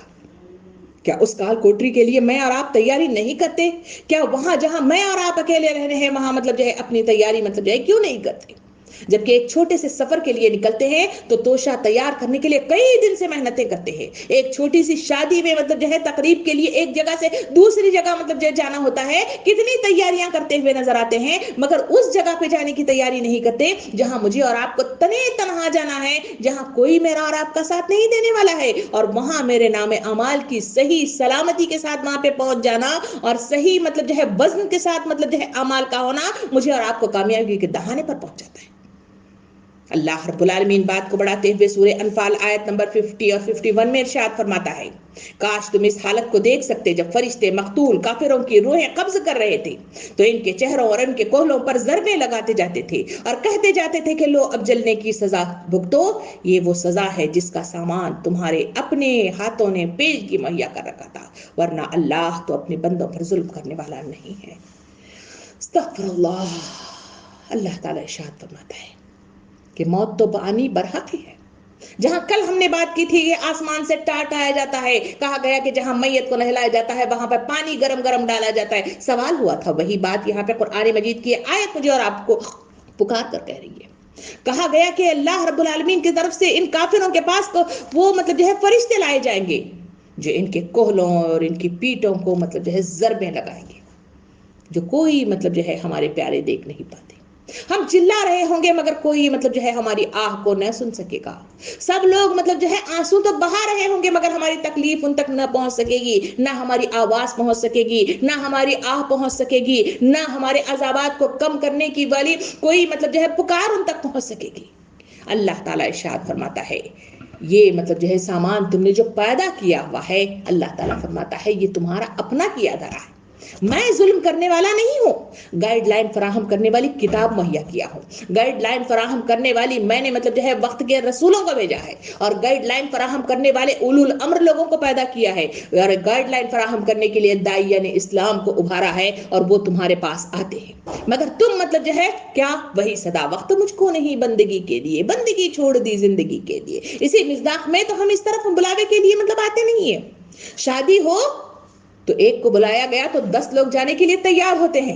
کیا اس کال کوٹری کے لیے میں اور آپ تیاری نہیں کرتے؟ کیا وہاں جہاں میں اور آپ اکیلے رہنے ہیں وہاں مطلب جو ہے اپنی تیاری مطلب جو ہے کیوں نہیں کرتے؟ جبکہ ایک چھوٹے سے سفر کے لیے نکلتے ہیں تو توشہ تیار کرنے کے لیے کئی دن سے محنتیں کرتے ہیں۔ ایک چھوٹی سی شادی میں مطلب جو ہے تقریب کے لیے ایک جگہ سے دوسری جگہ مطلب جو جانا ہوتا ہے، کتنی تیاریاں کرتے ہوئے نظر آتے ہیں مگر اس جگہ پہ جانے کی تیاری نہیں کرتے جہاں مجھے اور آپ کو تنے تنہا جانا ہے، جہاں کوئی میرا اور آپ کا ساتھ نہیں دینے والا ہے، اور وہاں میرے نام اعمال کی صحیح سلامتی کے ساتھ وہاں پہ پہنچ جانا اور صحیح مطلب جو ہے وزن کے ساتھ مطلب جو ہے اعمال کا ہونا مجھے اور آپ کو کامیابی کے دہانے پر پہنچ جاتا ہے۔ اللہ رب العالمین بات کو بڑھاتے ہوئے سورہ انفال آیت نمبر 50 اور 51 میں ارشاد فرماتا ہے، کاش تم اس حالت کو دیکھ سکتے جب فرشتے مقتول کافروں کی روحیں قبض کر رہے تھے تو ان کے چہروں اور ان کے کوہلوں پر ضربیں لگاتے جاتے تھے اور کہتے جاتے تھے کہ لو اب جلنے کی سزا بھگتو، یہ وہ سزا ہے جس کا سامان تمہارے اپنے ہاتھوں نے پیش کی مہیا کر رکھا تھا، ورنہ اللہ تو اپنے بندوں پر ظلم کرنے والا نہیں ہے۔ استغفر اللہ۔ اللہ تعالیٰ ارشاد فرماتا ہے کہ موت تو آنی برحق ہی ہے۔ جہاں کل ہم نے بات کی تھی یہ آسمان سے ٹاٹ آیا جاتا ہے، کہا گیا کہ جہاں میت کو نہلایا جاتا ہے وہاں پر پانی گرم گرم ڈالا جاتا ہے، سوال ہوا تھا وہی بات یہاں پہ قرآن مجید کی آیت مجھے اور آپ کو پکار کر کہہ رہی ہے۔ کہا گیا کہ اللہ رب العالمین کی طرف سے ان کافروں کے پاس تو وہ مطلب جو ہے فرشتے لائے جائیں گے جو ان کے کوہلوں اور ان کی پیٹوں کو مطلب جو ہے ضربیں لگائیں گے، جو کوئی مطلب جو ہے ہمارے پیارے دیکھ نہیں پاتے۔ ہم چلا رہے ہوں گے مگر کوئی مطلب جو ہے ہماری آہ کو نہ سن سکے گا۔ سب لوگ مطلب جو ہے آنسو تو بہا رہے ہوں گے مگر ہماری تکلیف ان تک نہ پہنچ سکے گی، نہ ہماری آواز پہنچ سکے گی، نہ ہماری آہ پہنچ سکے گی، نہ ہمارے عذابات کو کم کرنے کی والی کوئی مطلب جو ہے پکار ان تک پہنچ سکے گی۔ اللہ تعالیٰ ارشاد فرماتا ہے یہ مطلب جو ہے سامان تم نے جو پیدا کیا ہوا ہے، اللہ تعالیٰ فرماتا ہے یہ تمہارا اپنا کیا دھرا ہے، میں ظلم کرنے والا نہیں ہوں، گائیڈ لائن فراہم کرنے والی کتاب مہیا کیا ہوں، گائیڈ لائن فراہم کرنے والی میں نے مطلب جو ہے وقت کے رسولوں کو بھیجا ہے، اور گائیڈ لائن فراہم کرنے والے اولو الامر لوگوں کو پیدا کیا ہے، اور گائیڈ لائن فراہم کرنے کے لیے داعیہ نے اسلام کو ابھارا ہے اور وہ تمہارے پاس آتے ہیں، مگر تم مطلب جو ہے کیا وہی صدا وقت مجھ کو نہیں بندگی کے لیے، بندگی چھوڑ دی زندگی کے لیے۔ اسی مصداق میں تو ہم اس طرف بلاوے کے لیے مطلب آتے نہیں ہیں۔ شادی ہو تو ایک کو بلایا گیا تو 10 لوگ جانے کے لیے تیار ہوتے ہیں،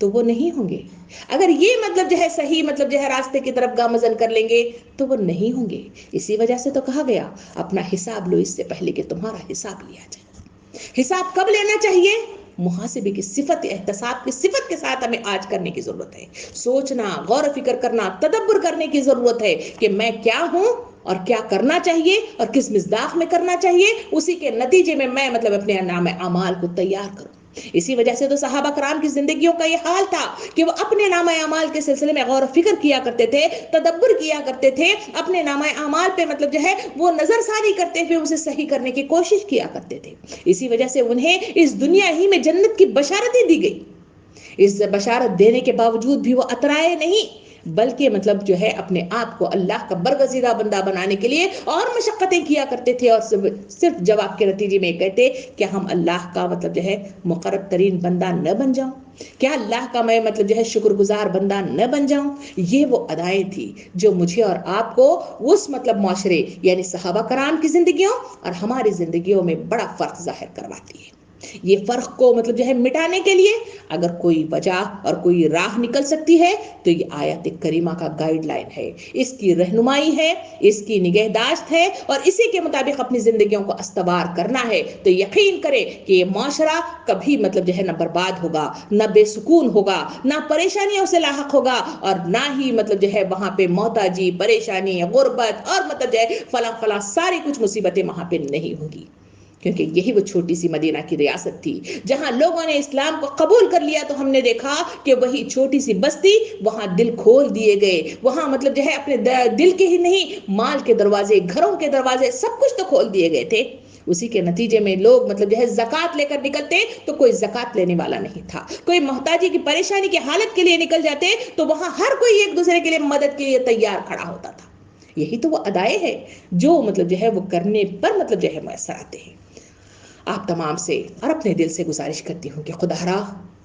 تو وہ نہیں ہوں گے. اگر یہ مطلب جو ہے صحیح مطلب جو ہے راستے کی طرف گامزن کر لیں گے تو وہ نہیں ہوں گے. اسی وجہ سے تو کہا گیا اپنا حساب لو اس سے پہلے کہ تمہارا حساب لیا جائے. حساب کب لینا چاہیے؟ محاسبے کی صفت، احتساب کی صفت کے ساتھ ہمیں آج کرنے کی ضرورت ہے. سوچنا، غور و فکر کرنا، تدبر کرنے کی ضرورت ہے کہ میں کیا ہوں اور کیا کرنا چاہیے اور کس مصداق میں کرنا چاہیے. اسی کے نتیجے میں میں مطلب اپنے نام اعمال کو تیار کروں. اسی وجہ سے تو صحابہ کرام کی زندگیوں کا یہ حال تھا کہ وہ اپنے نامہ اعمال کے سلسلے میں غور و فکر کیا کرتے تھے، تدبر کیا کرتے تھے، اپنے نامہ اعمال پہ مطلب جو ہے وہ نظر ثانی کرتے ہوئے اسے صحیح کرنے کی کوشش کیا کرتے تھے. اسی وجہ سے انہیں اس دنیا ہی میں جنت کی بشارتیں دی گئی. اس بشارت دینے کے باوجود بھی وہ اترائے نہیں، بلکہ مطلب جو ہے اپنے آپ کو اللہ کا برگزیدہ بندہ بنانے کے لیے اور مشقتیں کیا کرتے تھے، اور صرف جواب کے نتیجے میں کہتے کہ ہم اللہ کا مطلب جو ہے مقرب ترین بندہ نہ بن جاؤں، کیا اللہ کا میں مطلب جو ہے شکر گزار بندہ نہ بن جاؤں. یہ وہ ادائیں تھی جو مجھے اور آپ کو اس مطلب معاشرے یعنی صحابہ کرام کی زندگیوں اور ہماری زندگیوں میں بڑا فرق ظاہر کرواتی ہے. یہ فرق کو مطلب جو ہے مٹانے کے لیے اگر کوئی وجہ اور کوئی راہ نکل سکتی ہے تو یہ آیت کریمہ کا گائیڈ لائن ہے، اس کی رہنمائی ہے، اس کی نگہداشت ہے، اور اسی کے مطابق اپنی زندگیوں کو استوار کرنا ہے. تو یقین کرے کہ یہ معاشرہ کبھی مطلب جو ہے نہ برباد ہوگا، نہ بے سکون ہوگا، نہ پریشانیوں سے لاحق ہوگا، اور نہ ہی مطلب جو ہے وہاں پہ محتاجی، پریشانی، غربت اور مطلب جو ہے فلاں فلاں ساری کچھ مصیبتیں وہاں پہ نہیں ہوں گی. کیونکہ یہی وہ چھوٹی سی مدینہ کی ریاست تھی جہاں لوگوں نے اسلام کو قبول کر لیا. تو ہم نے دیکھا کہ وہی چھوٹی سی بستی، وہاں دل کھول دیے گئے، وہاں مطلب جو ہے اپنے دل کے ہی نہیں، مال کے دروازے، گھروں کے دروازے، سب کچھ تو کھول دیے گئے تھے. اسی کے نتیجے میں لوگ مطلب جو ہے زکوٰۃ لے کر نکلتے تو کوئی زکوٰۃ لینے والا نہیں تھا. کوئی محتاجی کی پریشانی کی حالت کے لیے نکل جاتے تو وہاں ہر کوئی ایک دوسرے کے لیے مدد کے لیے تیار کھڑا ہوتا تھا. یہی تو وہ ادائیں ہیں جو مطلب جو ہے وہ کرنے پر مطلب جو ہے میسر آتے ہیں. آپ تمام سے اور اپنے دل سے گزارش کرتی ہوں کہ خدا را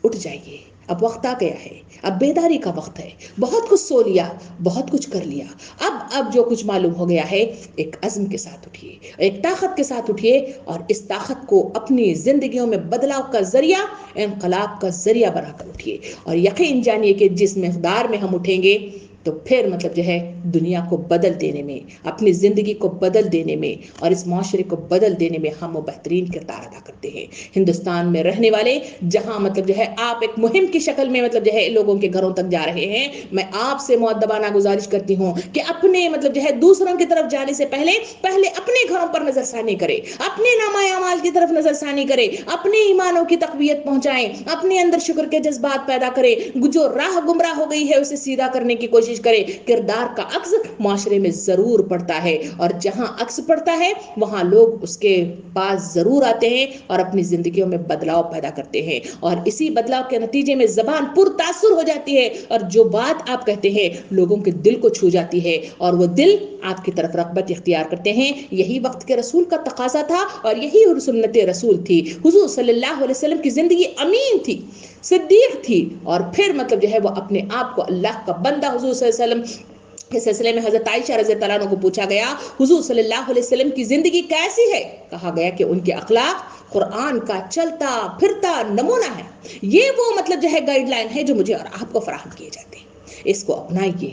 اٹھ جائیے، اب وقت آ گیا ہے، اب بیداری کا وقت ہے. بہت کچھ سو لیا، بہت کچھ کر لیا، اب جو کچھ معلوم ہو گیا ہے ایک عزم کے ساتھ اٹھیے، ایک طاقت کے ساتھ اٹھیے، اور اس طاقت کو اپنی زندگیوں میں بدلاؤ کا ذریعہ، انقلاب کا ذریعہ بنا کر اٹھیے. اور یقین جانیے کہ جس مقدار میں ہم اٹھیں گے تو پھر مطلب جو ہے دنیا کو بدل دینے میں، اپنی زندگی کو بدل دینے میں اور اس معاشرے کو بدل دینے میں ہم وہ بہترین کردار ادا کرتے ہیں. ہندوستان میں رہنے والے جہاں مطلب جو ہے آپ ایک مہم کی شکل میں مطلب جو ہے لوگوں کے گھروں تک جا رہے ہیں، میں آپ سے مؤدبانہ گزارش کرتی ہوں کہ اپنے مطلب جو ہے دوسروں کی طرف جانے سے پہلے اپنے گھروں پر نظر ثانی کرے، اپنے نامہ اعمال کی طرف نظر ثانی کرے، اپنے ایمانوں کی تقویت پہنچائیں، اپنے اندر شکر کے جذبات پیدا کرے، جو راہ گمراہ ہو گئی ہے اسے سیدھا کرنے کی کوشش کرے. کردار کا عکس معاشرے میں ضرور پڑتا ہے، اور جہاں عکس پڑتا ہے وہاں لوگ اس کے پاس ضرور آتے ہیں اور اپنی زندگیوں میں بدلاؤ پیدا کرتے ہیں. اور اسی بدلاؤ کے نتیجے میں زبان پر تاثر ہو جاتی ہے، اور جو بات آپ کہتے ہیں لوگوں کے دل کو چھو جاتی ہے، اور وہ دل آپ کی طرف رغبت اختیار کرتے ہیں. یہی وقت کے رسول کا تقاضا تھا اور یہی سنت رسول تھی. حضور صلی اللہ علیہ وسلم کی زندگی امین تھی، صدیق تھی، اور پھر مطلب جو ہے وہ اپنے آپ کو اللہ کا بندہ حضور صلی اللہ علیہ وسلم اس سلسلے میں حضرت عائشہ رضی اللہ عنہ کو پوچھا گیا حضور صلی اللہ علیہ وسلم کی زندگی کیسی ہے؟ کہا گیا کہ ان کے اخلاق قرآن کا چلتا پھرتا نمونہ ہے. یہ وہ مطلب جو ہے گائیڈ لائن ہے جو مجھے اور آپ کو فراہم کیے جاتے ہیں. اس کو اپنائیے،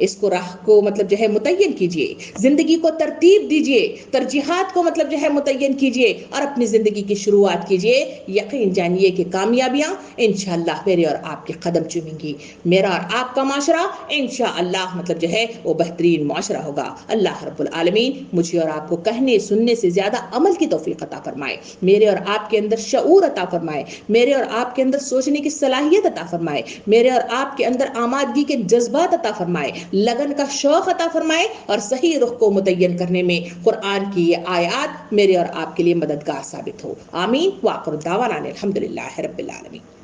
اس کو راہ کو مطلب جو ہے متعین کیجئے، زندگی کو ترتیب دیجئے، ترجیحات کو مطلب جو ہے متعین کیجئے اور اپنی زندگی کی شروعات کیجئے. یقین جانیے کہ کامیابیاں انشاءاللہ میرے اور آپ کے قدم چومیں گی. میرا اور آپ کا معاشرہ انشاءاللہ مطلب جو ہے وہ بہترین معاشرہ ہوگا. اللہ رب العالمین مجھے اور آپ کو کہنے سننے سے زیادہ عمل کی توفیق عطا فرمائے، میرے اور آپ کے اندر شعور عطا فرمائے، میرے اور آپ کے اندر سوچنے کی صلاحیت عطا فرمائے، میرے اور آپ کے اندر آمادگی کے جذبات عطا فرمائے، لگن کا شوق عطا فرمائے، اور صحیح رخ کو متعین کرنے میں قرآن کی یہ آیات میرے اور آپ کے لیے مددگار ثابت ہو. آمین. وآخر دعوانا الحمدللہ رب العالمین.